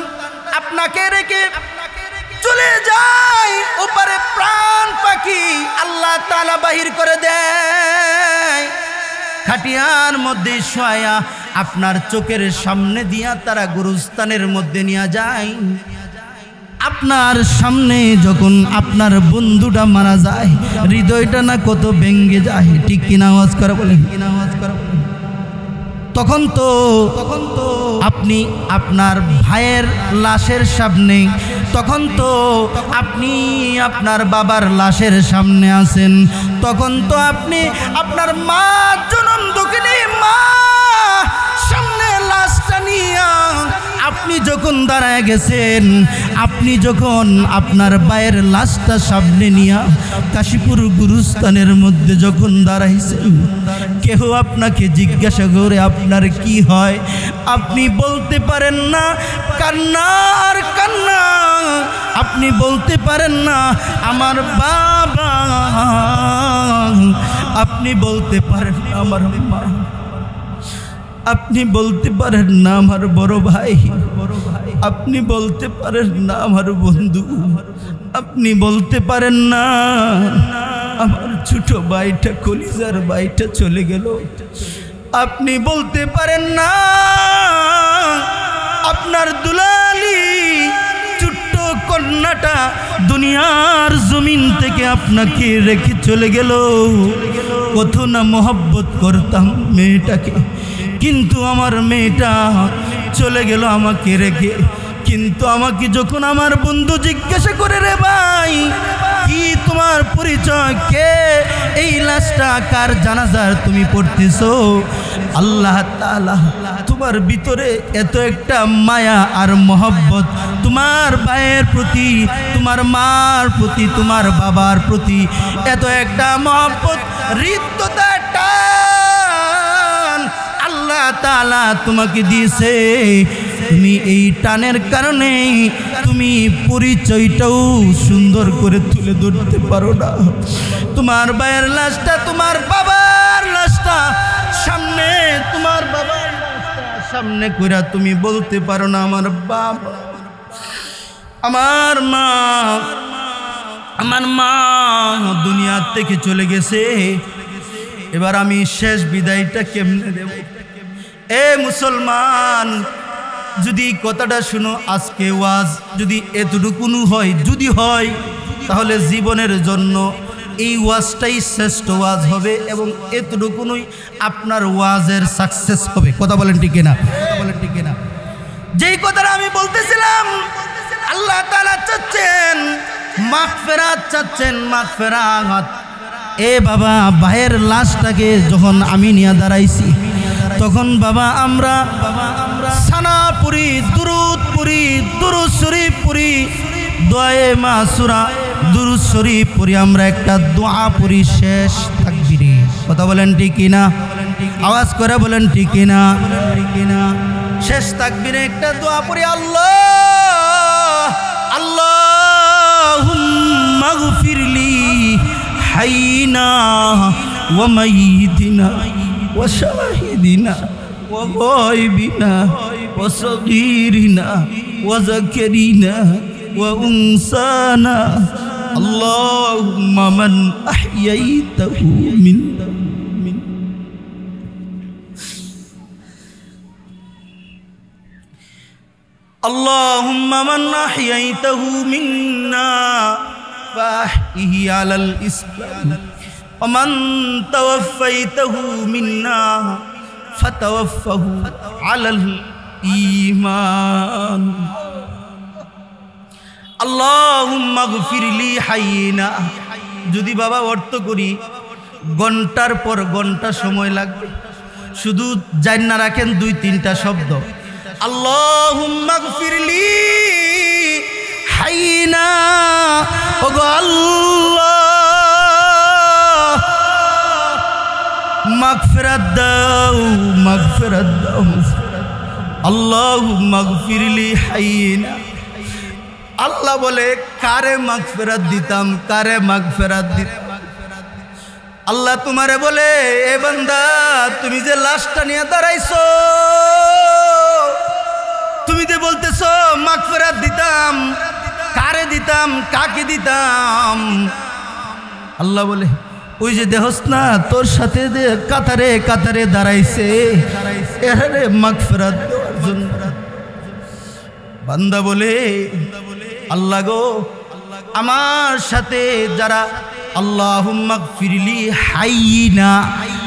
আপনাকে রেখে চলে যায়, ওপারে প্রাণ পাখি আল্লাহ তাআলা বাহির করে দেয়। খাটিয়ার মধ্যে শোয়া আপনার চোখের সামনে দিয়া তারা গুরুস্থানের মধ্যে নিয়ে যায়। আপনার সামনে যখন আপনার বন্ধুটা মারা যায়, হৃদয়টা না কত ভেঙে যায়, ঠিক কিনা আওয়াজ করে বলেন, কিনা আওয়াজ করে বলেন। তখন তো আপনি আপনার ভাইয়ের লাশের সামনে, তখন তো আপনি আপনার বাবার লাশের সামনে আছেন, তখন তো আপনি আপনার মা জনম দুঃখিনী মা সামনে লাশটা নিয়া আপনি যখন দাঁড়ায় গেছেন, আপনি যখন আপনার ভাইয়ের লাশটা সামনে নিয়া কাশীপুর গুরুস্থানের মধ্যে যখন দাঁড়াইছেন, কেহ আপনাকে জিজ্ঞাসা করে আপনার কি হয়, আপনি বলতে পারেন না, কান্না আর কান্না। আপনি বলতে পারেন না আমার বাবা, আপনি বলতে পারেন না আমার মা, আপনি বলতে পারেন না আমার বড় ভাই, আপনি বলতে পারেন না আমার বন্ধু, আপনি বলতে পারেন না আমার ছোট ভাইটা, কলিজার ভাইটা চলে গেল, আপনি বলতে পারেন না আপনার দুলালি ছোট্ট কন্যাটা দুনিয়ার জমিন থেকে আপনাকে রেখে চলে গেল। কত না মোহব্বত করতাম মেয়েটাকে, কিন্তু আমার মেয়েটা চলে গেল আমাকে রেখে। কিন্তু আমাকে যখন আমার বন্ধু জিজ্ঞাসা করে, রে ভাই কি তোমার পরিচয়, কে এই লাশটা কার জানাজার তুমি পড়তেছো, আল্লাহ তাআলা তোমার ভিতরে এত একটা মায়া আর মহব্বত তোমার ভাইয়ের প্রতি, তোমার মার প্রতি, তোমার বাবার প্রতি এত একটা মহব্বত, হৃদ্যতা টান আল্লাহ তাআলা তোমাকে দিয়েছে। তুমি এই টানের কারণে তুমি পরিচয়টাও সুন্দর করে তুলে ধরতে পারো না। তোমার ভাইয়ের লাশটা, তোমার বাবার লাশটা সামনে, তোমার বাবার লাশটা সামনে কইরা তুমি বলতে পারো না আমার বাবা, আমার মা, আমার মা দুনিয়া থেকে চলে গেছে, এবার আমি শেষ বিদায়টা কেমনে দেব। এ মুসলমান, যদি কথাটা শুনো, আজকে ওয়াজ যদি এতটুকুনু হয়, যদি হয়, তাহলে জীবনের জন্য এই ওয়াজটাই শ্রেষ্ঠ ওয়াজ হবে এবং এতটুকুনই আপনার ওয়াজের সাকসেস হবে। কথা বলেন ঠিক না? কথা বলেন ঠিক না? যেই কথাটা আমি বলতেছিলাম, আল্লাহ তাআলা চাচ্ছেন মাগফিরাত, চাচ্ছেন মাগফিরাত। এ বাবা, ভাইয়ের লাশটাকে যখন আমি নিয়ে দাঁড়াইছি, তখন বাবা আমরা সানা পুরি, দুরুদ পুরি, দুরুদ শরীফ পুরি, দোয়ায়ে মাসুরা, দুরুদ শরীফ পুরি, আমরা একটা দোয়া পুরি শেষ তাকবীরে। কথা বলেন ঠিক কিনা? আওয়াজ করে বলেন ঠিক কিনা? শেষ তাকবীরে একটা দোয়া পুরি, আল্লাহ আল্লাহুম্মা গফিরলি হাইনা ওয়া মাইয়িতিনা ওয়া শাহিদিনা ওয়া গায়বিনা ওয়া সগীরিনা ওয়া যাকিরিনা وأنسانا اللهم من أحييته منا اللهم من أحييته منا فأحيه على الإسلام ومن توفيته منا فتوفه على الإيمان اللهم اغفر لي حينا যদি বাবা অর্থ করি ঘন্টার পর ঘন্টা সময় লাগবে শুধু জান্না রাখেন দুই তিনটা শব্দ اللهم اغفر لي حينا ওগো আল্লাহ মাগফিরাত দাও আল্লাহুম্মা اغفر لي حينا আল্লাহ বলে কারে মাগফিরাত দিতাম আল্লাহ তোমারে বলে এ বান্দা তুমি যে লাশটা নিয়ে দাঁড়াইছো তুমি যে বলতেছো মাগফিরাত দিতাম কারে দিতাম কাকে দিতাম আল্লাহ বলে ওই যে দেহস না তোর সাথে যে কাতারে কাতারে দাঁড়াইছে এরে মাগফিরাত দেওয়ার জন্য বান্দা বলে আল্লাহ গো আমার সাথে যারা আল্লাহুম্মা গফিরলি হাইয়িনা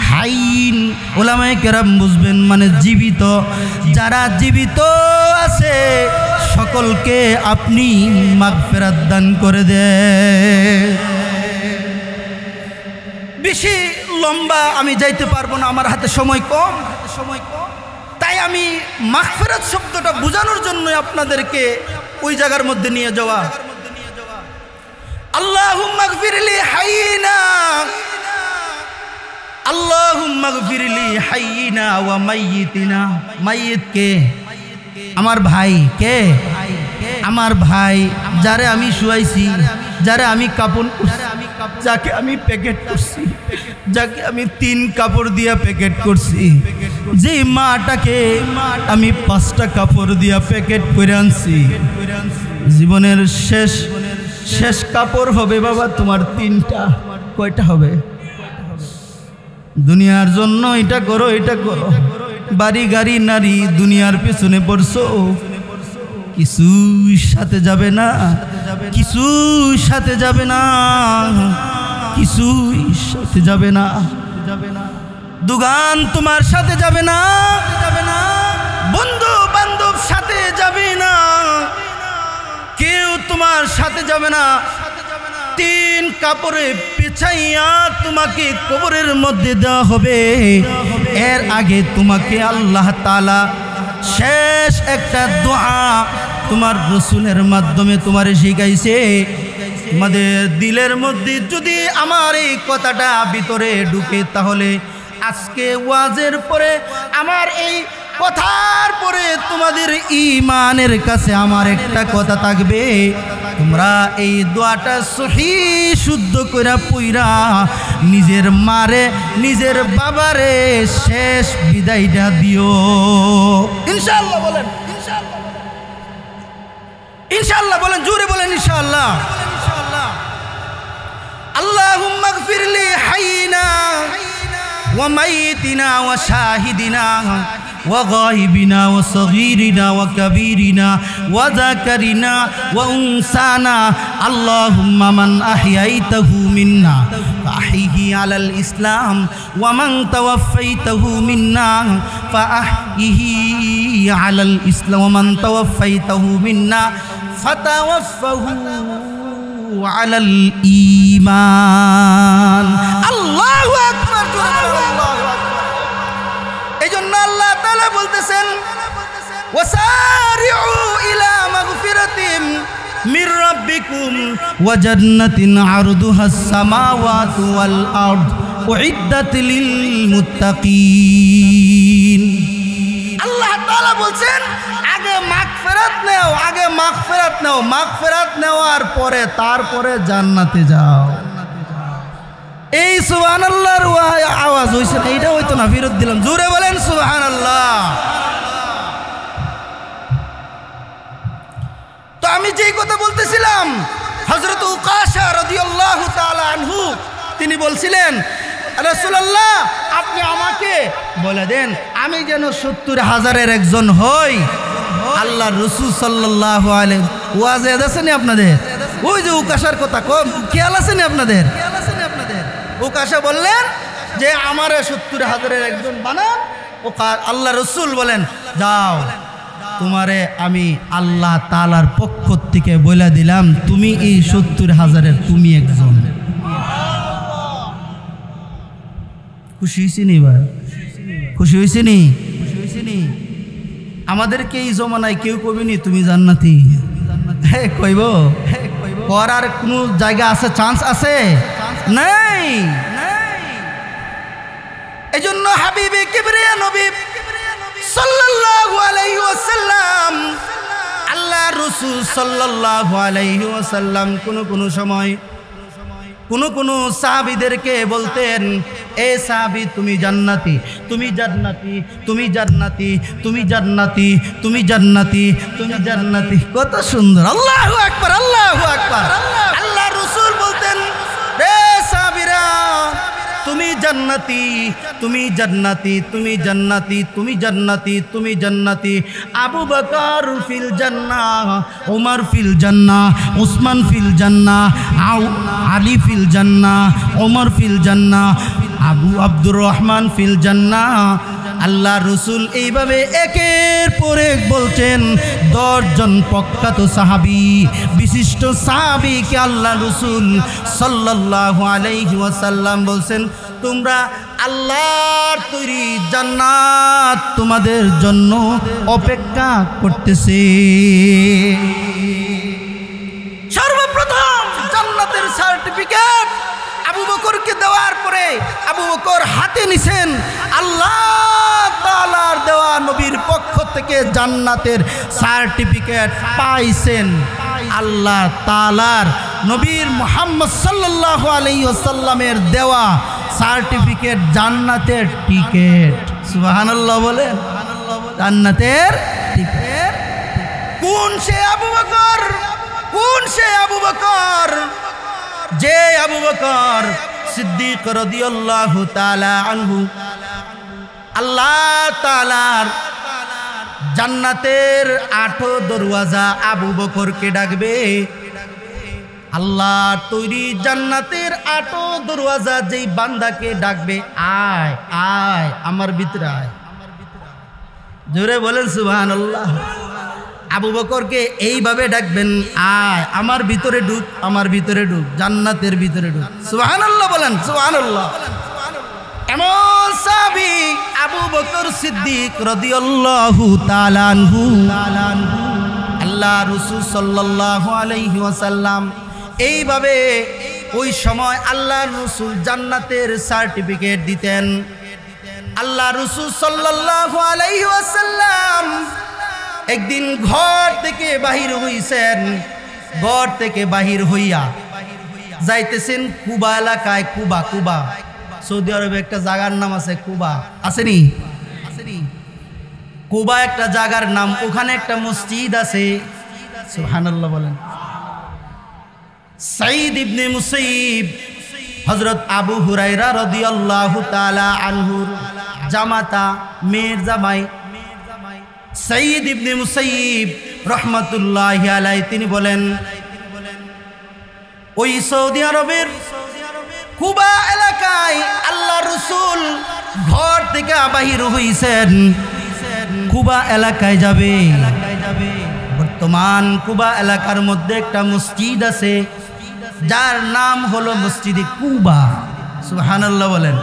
হাইন ওলামায়ে কেরাম বুঝবেন মানে জীবিত যারা জীবিত আছে সকলকে আপনি মাগফিরাত দান করে দেন বেশি লম্বা আমি যাইতে পারবো না আমার হাতে সময় কম তাই আমি মাগফিরাত শব্দটা বোঝানোর জন্য আপনাদেরকে ওই জায়গার মধ্যে নিয়ে যাওয়া আল্লাহুম্মা গফিরলি হাইয়িনা আল্লাহুম্মা গফিরলি হাইয়িনা ওয়া মাইয়িতিনা মাইয়িত কে আমার ভাই কে আমার ভাই যারে আমি শুয়াইছি যারে আমি কাপন যাকে আমি প্যাকেট করছি যাকে আমি 3 কাপড় দিয়া প্যাকেট করছি যে মাটাকে আমি 5টা কাপড় দিয়া প্যাকেট করে আনছি জীবনের শেষ কাপড় হবে বাবা তোমার 3টা কয়টা হবে দুনিয়ার জন্য এটা করো বাড়ি গাড়ি নারী দুনিয়ার পেছনে পড়ছো কিছুই সাথে যাবে না কিছুই সাথে যাবে না দুগান তোমার সাথে যাবে না বন্ধু বান্ধব সাথে যাবে না কেউ তোমার সাথে যাবে না 3 কাপড়ে পেছাইয়া তোমাকে কবরের মধ্যে দেওয়া হবে এর আগে তোমাকে আল্লাহ তাআলা শেষ একটা দোয়া তোমার রাসূলের মাধ্যমে তোমারে শিখাইছে তোমাদের দিলের মধ্যে যদি আমার এই কথাটা ভিতরে ঢুকে তাহলে আজকে ওয়াজের পরে আমার এই কথার পরে তোমাদের ঈমানের কাছে আমার একটা কথা থাকবে তোমরা এই দোয়াটা সহিহ শুদ্ধ কইরা পইরা নিজের মারে নিজের বাবারে শেষ বিদায়টা দিও ইনশাআল্লাহ বলেন ইনশাআল্লাহ বলেন জোরে বলেন ইনশাআল্লাহ আল্লাহুম্মা গফিরলি হাইয়িনা ওয়া মাইয়িতিনা ওয়া শাহিদিনা وغائبنا وصغيرنا وكبيرنا وذكرنا وأنثانا اللهم من أحييته منا فأحيه على الإسلام ومن توفيته منا فأحيه على الإسلام ومن توفيته منا فتوفه على الإيمان الله أكبر এজন্য আল্লাহ তাআলা বলতেছেন ওয়াসারিউ ইলা মাগফিরাতিম মির রাব্বিকুম ওয়া জান্নাতিন আরদুহাস সামাওয়াতু ওয়াল আরদ উইদ্দাত লিল মুত্তাকিন আল্লাহ তাআলা বলছেন আগে মাগফিরাত নেওয়ার পরে তারপরে জান্নাতে যাও এই সুবহানাল্লাহর আওয়াজ হইছে না এটা হইতো না বিরোধ দিলাম জোরে বলেন সুবহানাল্লাহ তো আমি যেই কথা বলতেছিলাম, হযরত উকাশা রাদিয়াল্লাহু তাআলা আনহু তিনি বলছিলেন, রাসূলুল্লাহ আপনি আমাকে বলে দেন আমি যেন ৭০,০০০-এর একজন হই। আল্লাহ রাসূল সাল্লাল্লাহু আলাইহি ওয়াজে আছেন আপনাদের, ওই যে উকাশার কথা খেয়াল আছে না আপনাদের? উকাশা বললেন যে আমারে ৭০,০০০-এর একজন বানান। আল্লাহ রাসূল বলেন, যাও তোমারে আমি আল্লাহ তাআলার পক্ষ থেকে বলে দিলাম তুমি এই ৭০,০০০-এর তুমি একজন। খুশি হয়েছি নি ভাই? খুশি হয়েছি নি? আমাদেরকে এই জমানায় কেউ কবিনি তুমি জান্নাতি, হ্যাঁ কইব করার কোনো জায়গা আছে, চান্স আছে? নাই। এই জন্য হাবিবে কিবরিয়া নবী সাল্লাল্লাহু আলাইহি ওয়াসাল্লাম, আল্লাহ রাসূল সাল্লাল্লাহু আলাইহি ওয়াসাল্লাম কোন সময় কোন সাহাবীদেরকে বলতেন, এ সাহাবী তুমি জান্নাতি, তুমি জান্নাতি, তুমি জান্নাতি, তুমি জান্নাতি, তুমি জান্নাতি, তুমি জান্নাতি। কত সুন্দর! আল্লাহু আকবার, আল্লাহু আকবার। আল্লাহ রাসূল বলতেন, এ সাহাবীরা তুমি জান্নাতি, তুমি জান্নাতি, তুমি জান্নাতি, তুমি জান্নাতি, তুমি জান্নাতি। আবু বকর ফিল জান্নাহ, ওমর ফিল জান্নাহ, উসমান ফিল জান্নাহ, আলী ফিল জান্নাহ, ওমর ফিল জান্নাহ, আবু আব্দুর রহমান ফিল জান্নাহ। আল্লাহ রাসূল এইভাবে একের পর এক বলছেন। 10 জন প্রখ্যাত সাহাবী, বিশিষ্ট সাহাবীকে আল্লাহ রাসূল সাল্লাল্লাহু আলাইহি ওয়াসাল্লাম বলছেন, তোমরা আল্লাহর তৈরি জান্নাত তোমাদের জন্য অপেক্ষা করতেছে। সর্বপ্রথম জান্নাতের সার্টিফিকেট আবু বকরকে দেওয়ার পরে আবু বকর হাতে নিছেন আল্লাহ তাআলার দেওয়া নবীর পক্ষ থেকে জান্নাতের সার্টিফিকেট পাইছেন। আল্লাহ তাআলার নবীর মুহাম্মদ সাল্লাল্লাহু আলাইহি ওয়াসাল্লামের দেওয়া সার্টিফিকেট, জান্নাতের টিকেট। সুবহানাল্লাহ বলেন, জান্নাতের টিকেট। কোন সে আবু বকর? কোন সে আবু বকর? যে আবু বকর সিদ্দিক রাদিয়াল্লাহু তাআলা আনহু আল্লাহ তাআলার জান্নাতের 8 দরওয়াজা আবু বকরকে ডাকবে। আল্লাহ তৈরি জান্নাতের 8 দরওয়াজা যেই বান্দাকে ডাকবে, আয় আয় আমার ভিতরে আয়। জোরে বলেন সুবহানাল্লাহ। আবু বকরকে এইভাবে ডাকবেন, আয় আমার ভিতরে ঢুক, আমার ভিতরে ঢুক, জান্নাতের ভিতরে ঢুক। সুবহানাল্লাহ বলেন, সুবহানাল্লাহ। এমন সাহাবী আবু বকর সিদ্দিক রাদিয়াল্লাহু তাআলা আনহু। আল্লাহ রাসূল সাল্লাল্লাহু আলাইহি ওয়াসাল্লাম এইভাবে ওই সময় আল্লাহ রাসূল জান্নাতের সার্টিফিকেট দিতেন। আল্লাহ রাসূল সাল্লাল্লাহু আলাইহি ওয়াসাল্লাম একদিন ঘর থেকে বাহির হইছেন। ঘর থেকে বাহির হইয়া যাইতেছেন কুবা এলাকায়। কুবা, কুবা সৌদি আরবে একটা জায়গার নাম আছে, কুবা আসেনি? কুবা একটা জায়গার নাম, ওখানে একটা মসজিদ আছে। সুবহানাল্লাহ বলেন। সাঈদ ইবনে মুসাইয়িব হযরত আবু হুরায়রা রাদিয়াল্লাহু তাআলা আনহুর জামাতা, মেয়ের জামাই সাঈদ ইবনে মুসাইয়িব রহমাতুল্লাহি আলাইহি তিনি বলেন, ওই সৌদি আরবের কুবা এলাকায় আল্লাহ রাসূল ঘর থেকে বাহির হইছেন, কুবা এলাকায় যাবে। বর্তমান কুবা এলাকার মধ্যে একটা মসজিদ আছে যার নাম হলো মসজিদে কুবা। সুবহানাল্লাহ বলেন,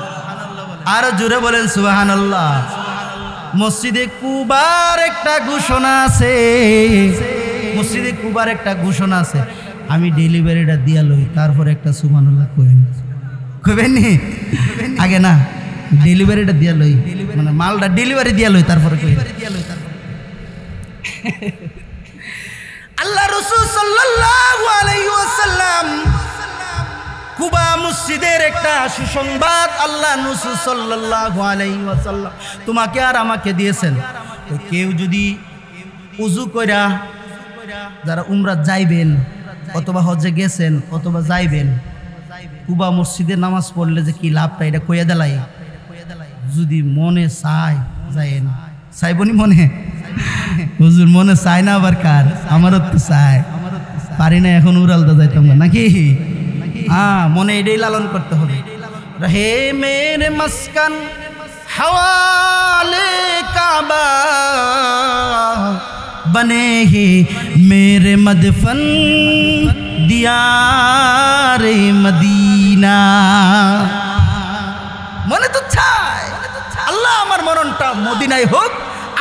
আর জোরে বলেন সুবহানাল্লাহ। মসজিদে কুবার একটা ঘোষণা আছে, মসজিদে কুবার একটা ঘোষণা আছে। আমি ডেলিভারিটা দিয়া লই, তারপর একটা সুবহানাল্লাহ কইবেন। কইবেন নি? আগে না ডেলিভারিটা দিয়া লই, মানে মালটা ডেলিভারি দিয়া লই, তারপরে কইবেন। আল্লাহ রাসূল সাল্লাল্লাহু আলাইহি ওয়াসাল্লাম কুবা মসজিদের একটা সুসংবাদ আল্লাহ রাসূল সাল্লাল্লাহু আলাইহি ওয়াসাল্লাম তোমাকে আর আমাকে দিয়েছেন। কেউ যদি উযু কইরা যারা উমরা যাইবেন অথবা হজে গেছেন অথবা যাইবেন, কুবা মসজিদে নামাজ পড়লে যে কি লাভটা এটা কইয়া দেলাই। যদি মনে চায় যাইন, চাইবনি মনে? হুজুর মনে চায় না আবার কার? আমারও তো চায়, পারি না এখন উড়ালদা যাইতাম নাকি? হ্যাঁ, মনে এটাই লালন করতে হবে। রহে মেরে মস্কান हवाले काबा बने ही मेरे मदफन दियारे मदीना। মনে তো চায় আল্লাহ আমার মরণটা মদিনায় হোক,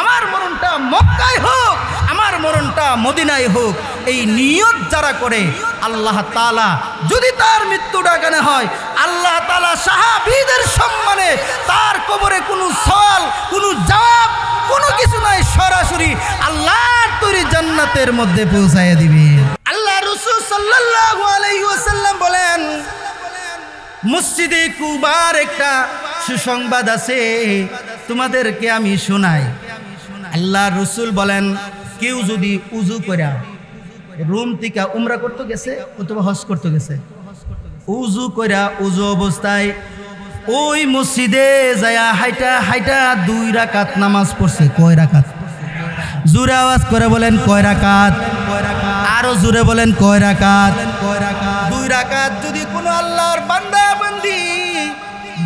আমার মরণটা মক্কায় হোক, আমার মরণটা মদিনায় হোক। এই নিয়ত যারা করে আল্লাহ তাআলা যদি তার মৃত্যুটা কেন হয়, আল্লাহ তাআলা সাহাবীদের সম্মানে তার কবরে কোনো সওয়াল কোনো জবাব কোনো কিছু নাই, সরাসরি আল্লাহর তৈরি জান্নাতের মধ্যে পৌঁছায় দিবে। আল্লাহ রাসূল সাল্লাল্লাহু আলাইহি ওয়াসাল্লাম বলেন, মসজিদে কুবার একটা সুসংবাদ আছে, তোমাদেরকে আমি শোনাই। আল্লাহ রাসূল বলেন, কেউ যদি উযু করে রুম থেকে উমরা করতে গেছে অথবা হজ করতে গেছে, উযু কইরা উযু অবস্থায় ওই মসজিদে যায়া হাইটা হাইটা 2 রাকাত নামাজ পড়ছে। কয় রাকাত? জোরে আওয়াজ করে বলেন কয় রাকাত? আরো জোরে বলেন কয় রাকাত? 2 রাকাত। যদি কোনো আল্লাহর বান্দা বান্দি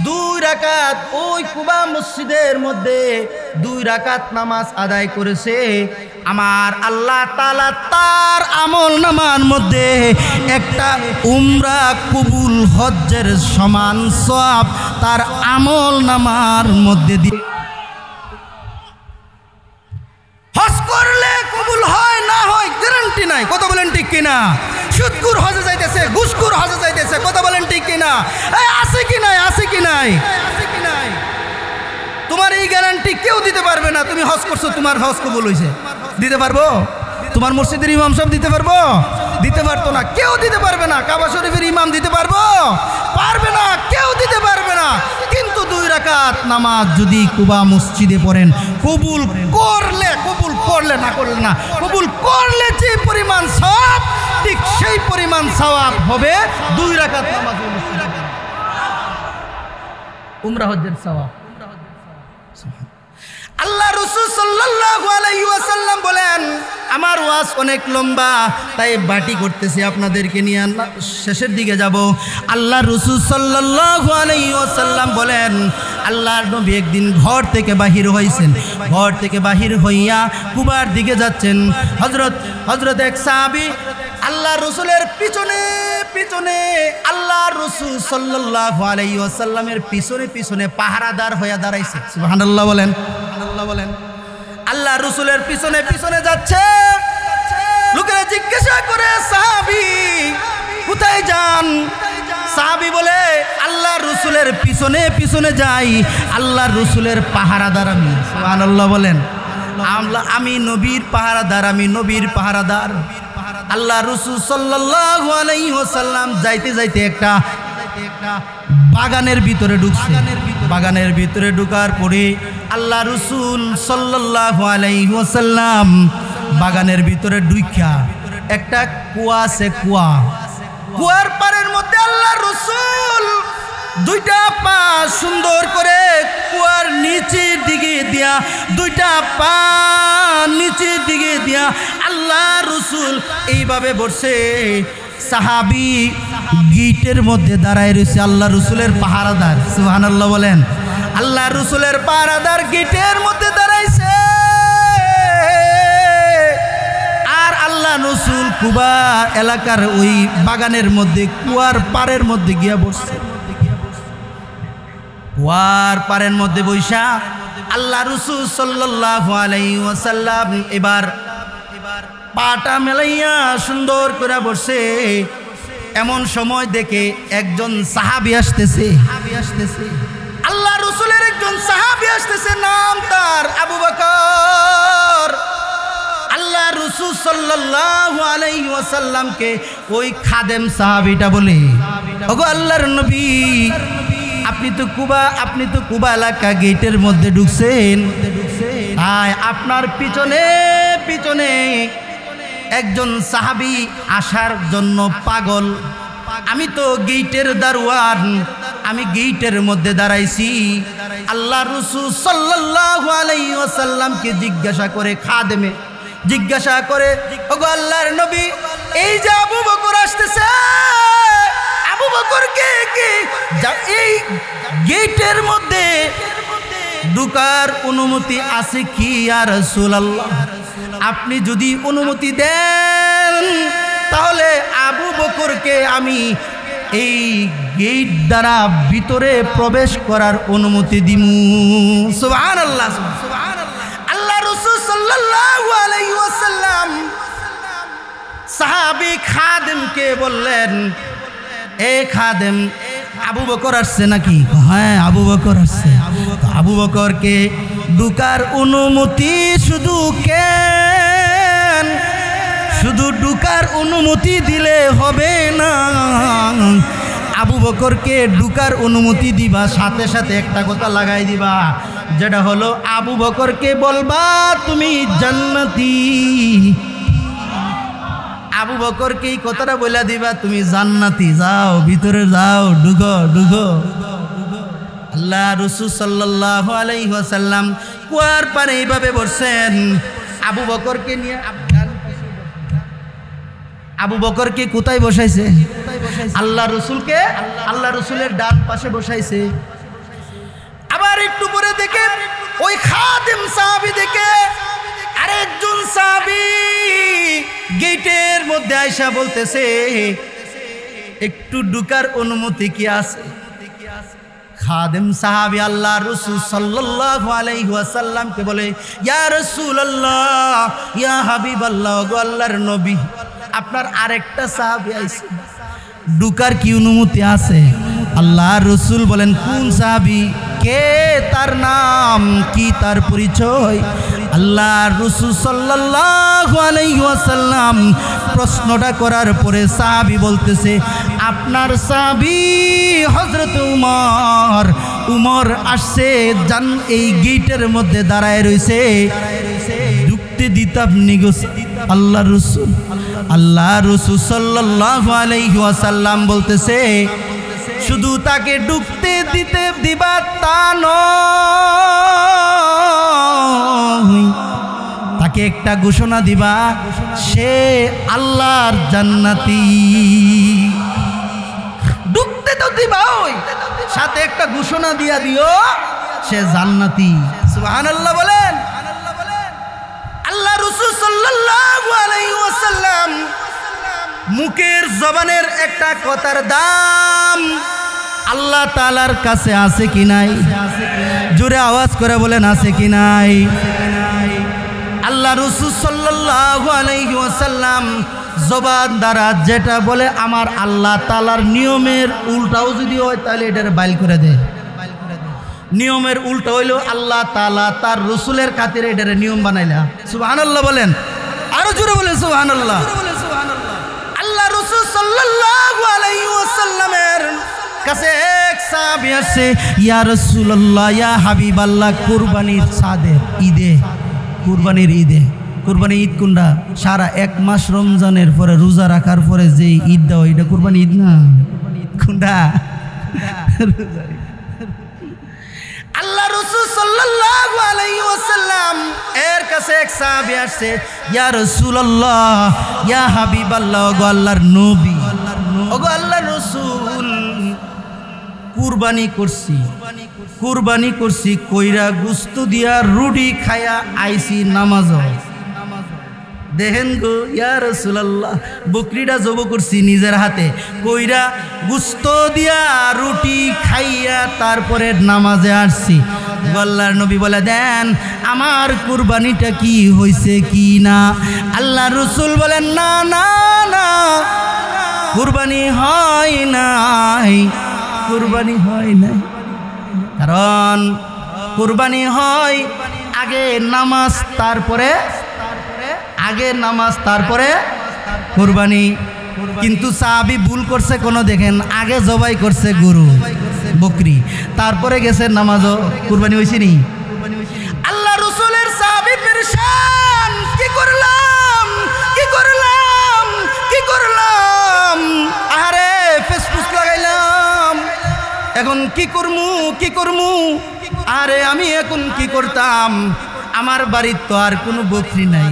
2 রাকাত ওই কুবা মসজিদের মধ্যে 2 রাকাত নামাজ আদায় করেছে, আমার আল্লাহ তাআলা তার আমল নামার মধ্যে একটা উমরা কবুল হজ্জের সমান সওয়াব তার আমল নামার মধ্যে দিয়ে। হজ করলে কবুল হয় না হয় গ্যারান্টি নাই, কথা বলেন ঠিক কিনা? সুদকুর হজে যাইতেছে, ঘুষখোর হজে যাইতেছে, কথা বলেন ঠিক কিনা? আছে কি নাই? আছে কি নাই? তোমার এই গ্যারান্টি কেউ দিতে পারবে না। তুমি হজ করছো, তোমার হজ কবুল হয়েছে, দিতে পারবো? তোমার মসজিদের ইমাম সাহেব দিতে পারবো? দিতে পারতো না, কেউ দিতে পারবে না। কাবা শরীফের ইমাম দিতে পারবো? পারবে না, কেউ দিতে পারবে না। কিন্তু 2 রাকাত নামাজ যদি কুবা মসজিদে পড়েন, কবুল করলে, কবুল করলে না করলে না, কবুল করলে যে পরিমাণ সওয়াব ঠিক সেই পরিমাণ সওয়াব হবে 2 রাকাত নামাজ উমরা হজ্জের সওয়াব। আল্লাহ রাসূল সাল্লাল্লাহু আলাইহি ওয়াসাল্লাম বলেন, আমার ওয়াজ অনেক লম্বা তাই বাটি করতেছি আপনাদেরকে নিয়ে শেষের দিকে যাব। আল্লাহ রাসূল সাল্লাল্লাহু আলাইহি ওয়াসাল্লাম বলেন, আল্লাহর নবী একদিন ঘর থেকে বাহির হইছেন, ঘর থেকে বাহির হইয়া কুবার দিকে যাচ্ছেন। হযরত এক সাহাবী আল্লাহ রাসূলের পিছনে পিছনে আল্লাহ রাসূল সাল্লাল্লাহু আলাইহি ওয়াসাল্লামের পিছনে পিছনে পাহারাদার হয়ে দাঁড়াইছে। সুবহানাল্লাহ বলেন, সুবহানাল্লাহ বলেন। আল্লাহ রাসূলের পিছনে পিছনে যাচ্ছে, লোকেরা জিজ্ঞাসা করে, সাহাবী কোথায় যান? সাহাবী বলে, আল্লাহ রাসূলের পিছনে পিছনে যাই, আল্লাহ রাসূলের পাহারাদার আমি। সুবহানাল্লাহ বলেন। আমি নবীর পাহারাদার, আমি নবীর পাহারাদার। আল্লাহ রাসূল সাল্লাল্লাহু আলাইহি ওয়াসাল্লাম যাইতে যাইতে একটা বাগানের ভিতরে ঢুকছে। বাগানের ভিতরে ঢোকার পরে আল্লাহ রাসূল সাল্লাল্লাহু আলাইহি ওয়াসাল্লাম বাগানের ভিতরে ঢুইকা একটা কুয়া আছে, কুয়ার পাড়ের মধ্যে আল্লাহ রাসূল 2টা পা সুন্দর করে কুয়ার নিচের দিকে দিয়া, 2টা পা নিচের দিকে দিয়া আল্লাহ রাসূল এইভাবে বসে। সাহাবী গেটের মধ্যে দাঁড়ায় রয়েছে, আল্লাহ রাসূলের পাহারাদার। সুবহানাল্লাহ বলেন। আল্লাহ রাসূলের পাহারাদার গেটের মধ্যে দাঁড়াইছে, আর আল্লাহ রাসূল কুবা এলাকার ওই বাগানের মধ্যে কুয়ার পাড়ের মধ্যে গিয়া বসছে। কুয়ার পাড়ের মধ্যে বৈশা আল্লাহ রাসূল সাল্লাল্লাহু আলাইহি ওয়াসাল্লাম এবার পাটা মেলাইয়া সুন্দর করে বসে। এমন সময় দেখে একজন সাহাবী আসতেছে, আল্লাহ রাসূলের একজন সাহাবী আসতেছে, নাম তার আবু বকর। আল্লাহ রাসূল সাল্লাল্লাহু আলাইহি ওয়াসাল্লামকে ওই খাদেম সাহাবীটা বলে, ওগো আল্লাহর নবী, আপনি তো কুবা এলাকা গেটের মধ্যে ঢুকছেন, আপনার পিছনে পিছনে একজন সাহাবী আসার জন্য পাগল। আমি তো গেটের দারোয়ান, আমি গেটের মধ্যে দাঁড়াইছি। আল্লাহ রাসূল সাল্লাল্লাহু আলাইহি ওয়াসাল্লামকে জিজ্ঞাসা করে, খাদেমে জিজ্ঞাসা করে, ওগো আল্লাহর নবী, এই যে আবু বকর আসতেছে, আবু বকরকে কি এই গেটের মধ্যে ঢোকার অনুমতি আছে কি ইয়া রাসূলুল্লাহ? আপনি যদি অনুমতি দেন তাহলে আবু বকরকে আমি এই গেট দ্বারা ভিতরে প্রবেশ করার অনুমতি দিমু। সুবহানাল্লাহ, সুবহানাল্লাহ। আল্লাহ রাসূল সাল্লাল্লাহু আলাইহি ওয়াসাল্লাম সাহাবী খাদেমকে বললেন, এ খাদেম, আবু বকর আসছে নাকি? হ্যাঁ, আবু বকর আসছে। আবু বকরকে ঢোকার অনুমতি শুধু কেন, শুধু ঢোকার অনুমতি দিলে হবে না, আবু বকরকে ঢোকার অনুমতি দিবা, সাথে সাথে একটা কথা লাগাই দিবা, যেটা হলো আবু বকরকে বলবা তুমি জান্নাতি। আবু বকরকে এই কথাটা বলে দিবা, তুমি জান্নাতি, যাও ভিতরে যাও, ঢুকো ঢুকো। আল্লাহ রাসূল সাল্লাল্লাহু আলাইহি ওয়াসাল্লাম কুয়ার পারে এইভাবে বসছেন, আবু বকরকে নিয়ে। আবু বকরকে কোথায় বসাইছে? আল্লাহ রাসূলকে আল্লাহ রাসূলের ডান পাশে বসাইছে। আবার একটু পরে দেখে ওই খাদেম সাহাবী দেখে আরেকজন সাহাবী গেটের মধ্যে আয়সা বলতেছে, একটু ঢোকার অনুমতি কি আছে? খাদেম সাহাবী আল্লাহ রাসূল সাল্লাল্লাহু আলাইহি ওয়াসাল্লামকে বলে, ইয়া রাসূলুল্লাহ, ইয়া হাবিবাল্লাহ, গো আল্লাহর নবী, আপনার আরেকটা সাহাবী আইছে, ঢোকার কি অনুমতি আছে? আল্লাহ রাসূল বলেন, কোন সাহাবী, কে, তার নাম কি, তার পরিচয়? আল্লাহ রাসূল সাল্লাল্লাহু আলাইহি ওয়াসাল্লাম প্রশ্নটা করার পরে সাহাবী বলতেছে, আপনার সাহাবী হযরত উমর। উমর আসছে, জান এই গেটের মধ্যে দাঁড়ায় রইছে, ঢুকতে দিতাম নিগো আল্লাহ রাসূল। আল্লাহ রাসূল সাল্লাল্লাহু আলাইহি ওয়াসাল্লাম বলতেছে, শুধু তাকে ঢুকতে দিতে দিবা তা নয়, তাকে একটা ঘোষণা দিবা, সে আল্লাহর জান্নাতি। ঢুকতে তো দিবা, ওই সাথে একটা ঘোষণা দিয়া দিও, সে জান্নাতি। সুবহানাল্লাহ বলেন। আল্লাহ রাসূল সাল্লাল্লাহু আলাইহি ওয়াসাল্লাম মুখের জবানের একটা কথার দাম আল্লাহ তাআলার কাছে আছে কি নাই? জোরে আওয়াজ করে বলেন, আছে কি নাই? আল্লাহ রাসূল সাল্লাল্লাহু আলাইহি ওয়াসাল্লাম জবান দ্বারা যেটা বলে, আমার আল্লাহ তাআলার নিয়মের উল্টাও যদি হয় তাহলে এটার বাইল করে দেয়। নিয়মের উল্টা হইল আল্লাহ তাআলা তার রাসূলের খাতিরে এটার নিয়ম বানাইলা। সুবহানাল্লাহ বলেন, আরো জোরে বলেন সুবহানাল্লাহ। আল্লাহ রাসূল সাল্লাল্লাহু আলাইহি ওয়াসাল্লামের কাছে এক সাহাবী আসে, ইয়া রাসূলুল্লাহ, ইয়া হাবিবাল্লাহ, কুরবানির সাদের ঈদে, কুরবানির ঈদে, কুরবানি ঈদ কোনটা? সারা এক মাস রমজানের পরে রোজা রাখার পরে যে ঈদ দেওয়া, এটা কুরবানি ঈদ না? কোনটা? আল্লাহ রাসূল সাল্লাল্লাহু আলাইহি ওয়াসাল্লাম এর কাছে এক সাহাবী আসছে, ইয়া রাসূলুল্লাহ, ইয়া হাবিবাল্লাহ, গো আল্লাহর নবী, ওগো আল্লাহর রাসূল, কুরবানি করছি, কুরবানি করছি কইরা গোশত দিয়া রুটি খায়া আইছি নামাজ। দেখেন গো ইয়া রাসূলুল্লাহ, বকরিটা জব করছি নিজের হাতে, কইরা গোশত দিয়া রুটি খাইয়া তারপরে নামাজে আসছি। আল্লাহর নবী বলে, দেন আমার কুরবানিটা কি হইছে কি না? আল্লাহ রাসূল বলেন, না না না, কুরবানি হয় নাই, কুরবানি হয় নাই। কারণ কুরবানি হয় আগে নামাজ, তারপরে আগে নামাজ তারপরে কুরবানি। কিন্তু সাহাবী ভুল করছে কোনো, দেখেন আগে জবাই করছে গরু বকরি, তারপরে গেছে নামাজও, কুরবানি হইছে নি? আল্লাহ রাসূলের সাহাবী পেরেশান, কি করলাম কি করলাম এখন কি করমু আরে আমি এখন কি করতাম, আমার বাড়ির তো আর কোনো বকরি নাই,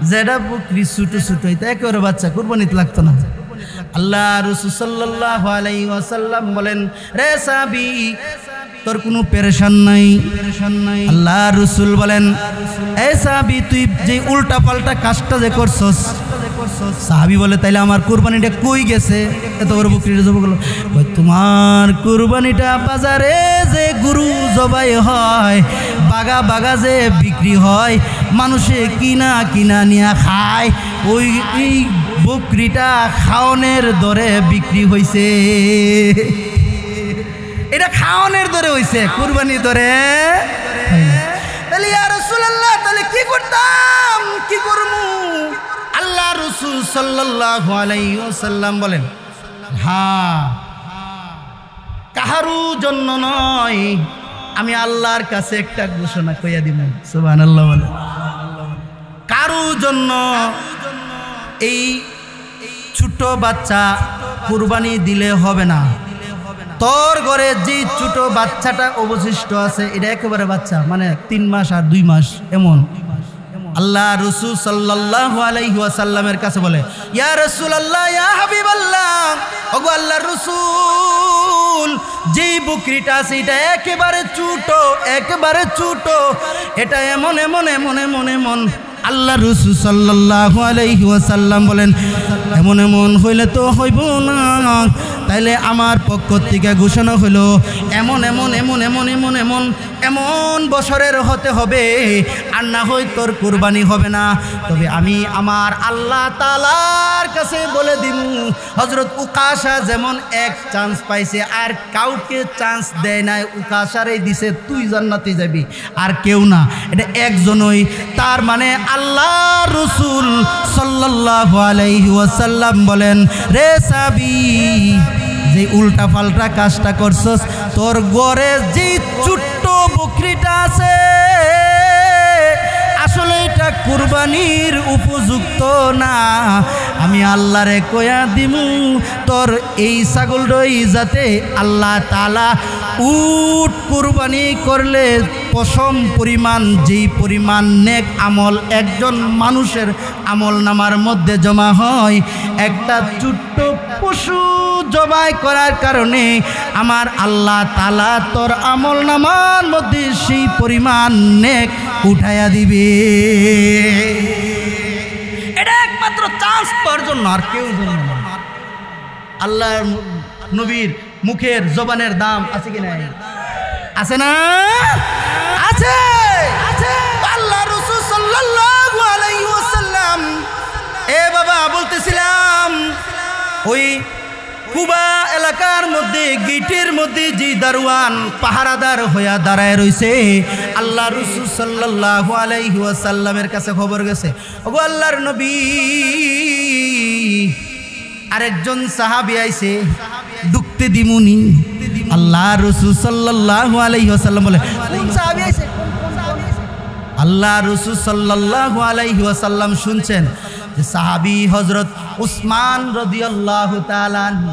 যেটা বকরি ছোট ছোট হইতো একেবারে বাচ্চা কুরবানিতে লাগতো না। আল্লাহ রাসূল সাল্লাল্লাহু আলাইহি ওয়াসাল্লাম বলেন, রে সাহাবী তোর কোনো পেরেশান নাই। আল্লাহ রাসূল বলেন, এ সাহাবী তুই যে উল্টা পাল্টা কাজটা যে করছস। সাহাবী বলে, তাইলে আমার কুরবানিটা কই গেছে? এত বড় বকরিটা জবাই করলো। তোমার কুরবানিটা বাজারে যে গরু জবাই হয়, বাগা বাগা যে বিক্রি হয়, মানুষে কিনা নিয়া খায়, ওই এই বকরিটা খাওয়ানোর দরে বিক্রি হইছে। এটা খাওয়ানোর দরে হইছে, কুরবানির দরে। তাহলে ইয়া রাসূলুল্লাহ তাহলে কি করতাম, কি করমু? আল্লাহ রাসূল সাল্লাল্লাহু আলাইহি ওয়াসাল্লাম বলেন, হ্যাঁ কাহারু জন্য নয়, আমি আল্লাহর কাছে একটা ঘোষণা কইয়া দিব। সুবহানাল্লাহ বলে, কারু জন্য এই ছোট বাচ্চা কুরবানি দিলে হবে না। তোর ঘরে যে ছোট বাচ্চাটা অবশিষ্ট আছে, এটা একেবারে বাচ্চা, মানে 3 মাস আর 2 মাস এমন। আল্লাহ রাসূল সাল্লাল্লাহু আলাইহি ওয়াসাল্লামের কাছে বলে, ইয়া রাসূলুল্লাহ, ইয়া হাবিবাল্লাহ, ওগো আল্লাহর রাসূল, যেই বকরিটা আছে এটা একেবারে ছোট, এটা এমন আল্লাহ রাসূল সাল্লাল্লাহু আলাইহি ওয়াসাল্লাম বলেন, এমন হইলে তো হইব না, তাইলে আমার পক্ষ থেকে ঘোষণা হলো এমন বছরের হতে হবে, আর না হয় তোর কুরবানি হবে না। তবে আমি আমার আল্লাহ তাআলার কাছে বলে দিমু, হযরত উকাশা যেমন এক চান্স পাইছে, আর কাউকে চান্স দেয় নাই, উকাশারে দিছে তুই জান্নাতে যাবি, আর কেউ না, এটা একজনই। তার মানে আল্লাহ রাসূল সাল্লাল্লাহু আলাইহি ওয়াসাল্লাম বলেন, রে সাহাবী, যে উল্টা পাল্টা কাজটা করছস, তোর ঘরে যে ছোট্ট বকরিটা আছে আসলে এটা কুরবানির উপযুক্ত না। আমি আল্লাহরে কয়া দিমু, তোর এই ছাগলটাই যাতে আল্লাহ তাআলা উট কুরবানি করলে পশম পরিমাণ, যেই পরিমাণ নেক আমল একজন মানুষের আমল নামার মধ্যে জমা হয়, একটা ছোট্ট পশু জবাই করার কারণে আমার আল্লাহ তাআলা তোর আমল নামার মধ্যে সেই পরিমাণ নেক উঠাইয়া দিবে। এটা একমাত্র চান্স তোর জন্য, আর কেউ জন্য না। আল্লাহর নবীর মুখের জবানের দাম আছে কি নাই? আছে না? আছে। আল্লাহ রাসূল সাল্লাল্লাহু আলাইহি ওয়াসাল্লাম, এ বাবা বলতেছিলাম, ওই কুবা এলাকার মধ্যে গেটের মধ্যে যে দারোয়ান পাহারাদার হইয়া দাঁড়ায় রইছে, আল্লাহ রাসূল সাল্লাল্লাহু আলাইহি ওয়াসাল্লামের কাছে খবর গেছে, ওগো আল্লাহর নবী, আরেকজন সাহাবী আইছে, ঢুকতে দিমুনি। আল্লাহ রাসূল সাল্লাল্লাহু আলাইহি ওয়াসাল্লাম বলে, কোন সাহাবী আইছে? আল্লাহ রাসূল সাল্লাল্লাহু আলাইহি ওয়াসাল্লাম শুনছেন যে সাহাবী হযরত উসমান রাদিয়াল্লাহু তাআলা আনহু।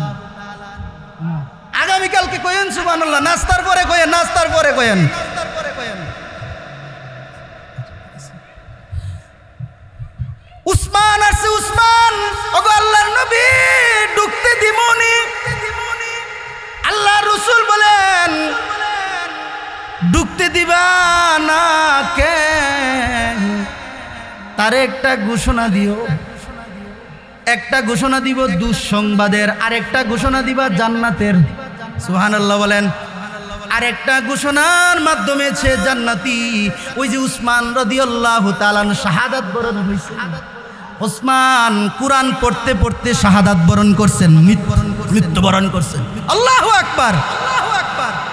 আগামীকালকে কইেন সুবহানাল্লাহ, নাস্তার পরে কইেন। উসমান আসছে, উসমান, ওগো আল্লাহর নবী, ঢুকতে দিমুনি। আল্লাহ রাসূল বলেন, ঢুকতে দিবা না কে? তারে একটা ঘোষণা দিও, একটা ঘোষণা দিব দুঃসংবাদের, আরেকটা ঘোষণা দিবা জান্নাতের। সুবহানাল্লাহ বলেন। আরেকটা ঘোষণার মাধ্যমে সে জান্নাতি। ওই যে উসমান রাদিয়াল্লাহু তাআলা শাহাদাত বরণ হইছে। উসমান কুরআন পড়তে পড়তে শাহাদাত বরণ করছেন, মৃত্যুবরণ করছেন। আল্লাহু আকবার।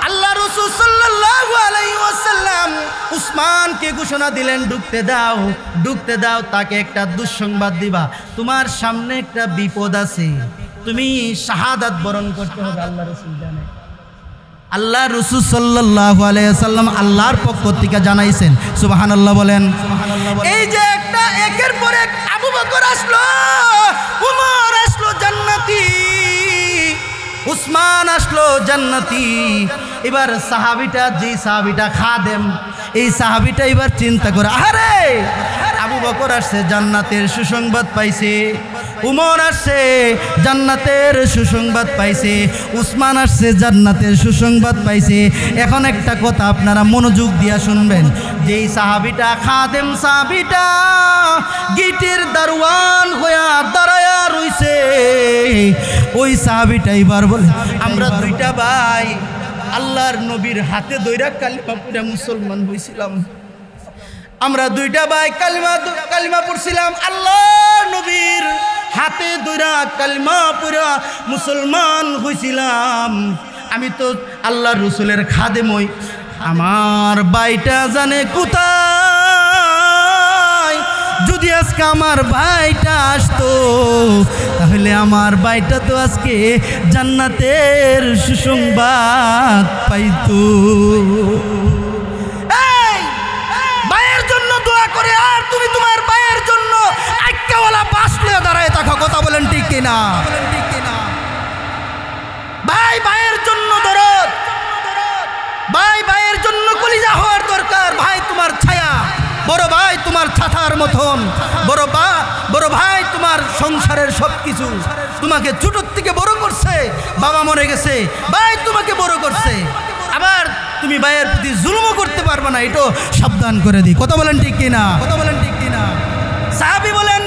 আল্লাহ রাসূল সাল্লাল্লাহু আলাইহি ওয়াসাল্লাম উসমানকে ঘোষণা দিলেন, ঢুকতে দাও, তাকে একটা দুঃসংবাদ দিবা, তোমার সামনে একটা বিপদ আছে, তুমি শাহাদাত বরণ করতে হবে। আল্লাহ রাসূল জানে। আল্লাহ রাসূল সাল্লাল্লাহু আলাইহি ওয়াসাল্লাম আল্লাহর পক্ষ থেকে জানাইছেন। সুবহানাল্লাহ বলেন। এই যে একটা একের পর এক আবু বকর আসলো, উমর আসলো জান্নাতি, উসমান আসলো জান্নাতি। এবার সাহাবিটা, যে সাহাবিটা খাদেম, এই সাহাবিটা এবার চিন্তা করে, আরে আবু বকর আসছে জান্নাতের সুসংবাদ পাইছে, উমর আসছে জান্নাতের সুসংবাদ পাইছে, উসমান আসছে জান্নাতের সুসংবাদ পাইছে। এখন একটা কথা আপনারা মনোযোগ দিয়া শুনবেন, যেই সাহাবিটা খাদেম সাহাবিটা গেটের দারওয়ান হইয়া দাঁড়ায়া রইছে, ওই সাহাবিটা এবার বলে, আমরা দুইটা ভাই আল্লাহর নবীর হাতে দইরা কালিমা পড়ে মুসলমান হইছিলাম। আমরা দুইটা ভাই কালিমা পড়ছিলাম, আল্লাহর নবীর হাতে দইরা কালিমা পড়া মুসলমান হইছিলাম। আমি তো আল্লাহর রসুলের খাদেম হই। আমার ভাইটা জানে কোথায়, যদি আজকে আমার ভাইটা আসতো তাহলে আমার ভাইটা তো আজকে জান্নাতের সুসংবাদ পাইতো। ভাইয়ের জন্য দোয়া করে, আর তুমি তোমার ভাইয়ের জন্য আইক্কাওয়ালা বাসলে দাঁড়ায় থাকো। কথা বলেন ঠিক কিনা? ভাই ভাইয়ের জন্য দরদ, ভাই ভাইয়ের জন্য কলিজা হওয়ার দরকার। ভাই তোমার ছায়া, বড় ভাই তোমার ছাতার মতন, বড় ভাই তোমার সংসারের সবকিছু। তোমাকে ছোটোর থেকে বড় করছে, বাবা মরে গেছে, ভাই তোমাকে বড় করছে। আবার তুমি ভাইয়ের প্রতি জুলুমও করতে পারবে না, এটাও সাবধান করে দিই। কথা বলেন ঠিক কিনা? সাহাবী বলেন,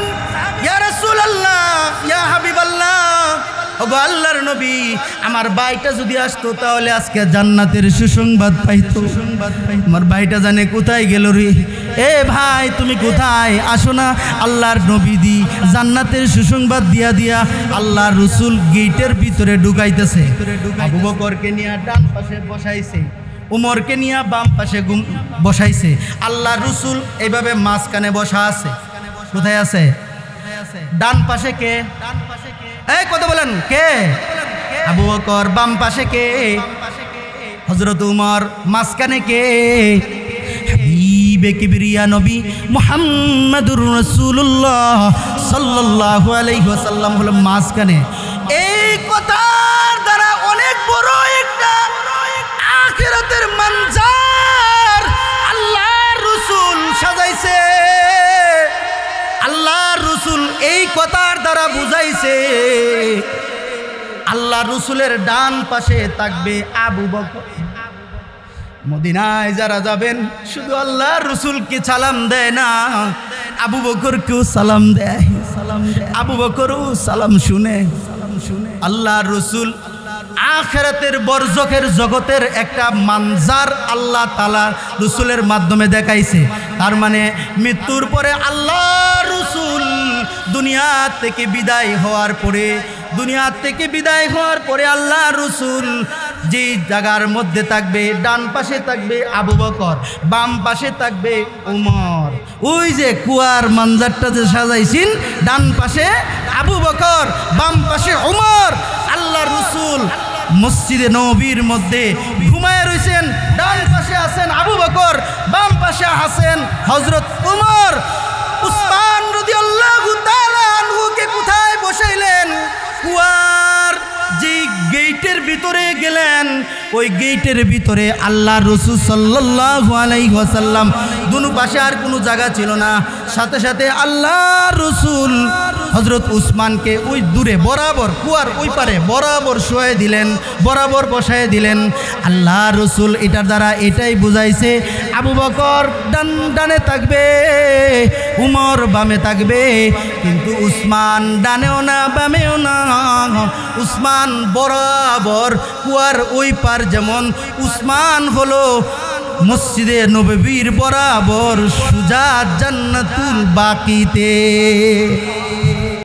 ইয়া রাসূলুল্লাহ, ইয়া হাবিবাল্লাহ, ওগো আল্লাহর নবী, আমার ভাইটা যদি আসতো তাহলে আজকে জান্নাতের সুসংবাদ পাইতো। আমার ভাইটা জানে কোথায় গেল রে। এ ভাই তুমি কোথায়? আসো না, আল্লাহর নবী দি জান্নাতের সুসংবাদ দিয়া আল্লাহর রসুল গেটের ভিতরে ঢুকাইতেছে। আবু বকরকে নিয়ে ডান পাশে বসাইছে, উমরকে নিয়ে বাম পাশে বসাইছে। আল্লাহর রসুল এইভাবে মাঝখানে বসা আছে। কোথায় আছে? ডান পাশে কে? এই কথা বলেন, কে? আবু বকর। বাম পাশে কে? হযরত উমর। মাঝখানে কে? হাবিবে কিবরিয়া নবী মুহাম্মাদুর রাসূলুল্লাহ সাল্লাল্লাহু আলাইহি ওয়াসাল্লাম হলো মাঝখানে। এই কথার দ্বারা অনেক বড় একটা আখিরাতের মঞ্জার আল্লাহর রাসূল সাজাইছে। আল্লাহর রাসূল এই কথার দ্বারা বুঝাইছে, আল্লাহর রাসূলের ডান পাশে থাকবে আবু বকর। মদিনায় যারা যাবেন শুধু আল্লাহর রাসূলকে সালাম দেয় না, আবু বকরকেও সালাম দেয়। আবু বকরও সালাম শুনে। আল্লাহর রাসূল আখিরাতের বরজখের জগতের একটা মানজার আল্লাহ তাআলা রাসূলের মাধ্যমে দেখাইছে। তার মানে মৃত্যুর পরে আল্লাহর রাসূল দুনিয়া থেকে বিদায় হওয়ার পরে আল্লাহর রাসূল যে জায়গার মধ্যে থাকবে, ডান পাশে থাকবে আবু বকর, বাম পাশে থাকবে উমর। ওই যে কুয়ার মানজারটা যে সাজাইছেন, ডান পাশে আবু বকর, বাম পাশে উমর। আল্লাহর রাসূল মসজিদে নববীর মধ্যে ঘুমায় রয়েছেন, ডান পাশে আছেন আবু বকর, বাম পাশে আছেন হযরত উমর। উসমান রাদিয়াল্লাহু তাআলা আনহুকে কোথায় বসাইলেন? কুয়ার যে গেটের ভিতরে গেলেন, ওই গেটের ভিতরে আল্লাহর রাসূল সাল্লাল্লাহু আলাইহি ওয়াসাল্লাম, দুনো পাশে আর কোনো জায়গা ছিল না। সাথে সাথে আল্লাহর রাসূল হযরত উসমানকে ওই দূরে বরাবর কুয়ার ওই পারে বরাবর শোয়াই দিলেন, বরাবর বসায় দিলেন। আল্লাহর রাসূল এটার দ্বারা এটাই বুঝাইছে, আবু বকর ডানে থাকবে, উমর বামে থাকবে, কিন্তু উসমান ডানেও না বামেও না। উসমান বরাবর কুয়ার ওই পার, যেমন উসমান হলো মসজিদে নববীর বরাবর সুজা জান্নাতুল বাকিতে।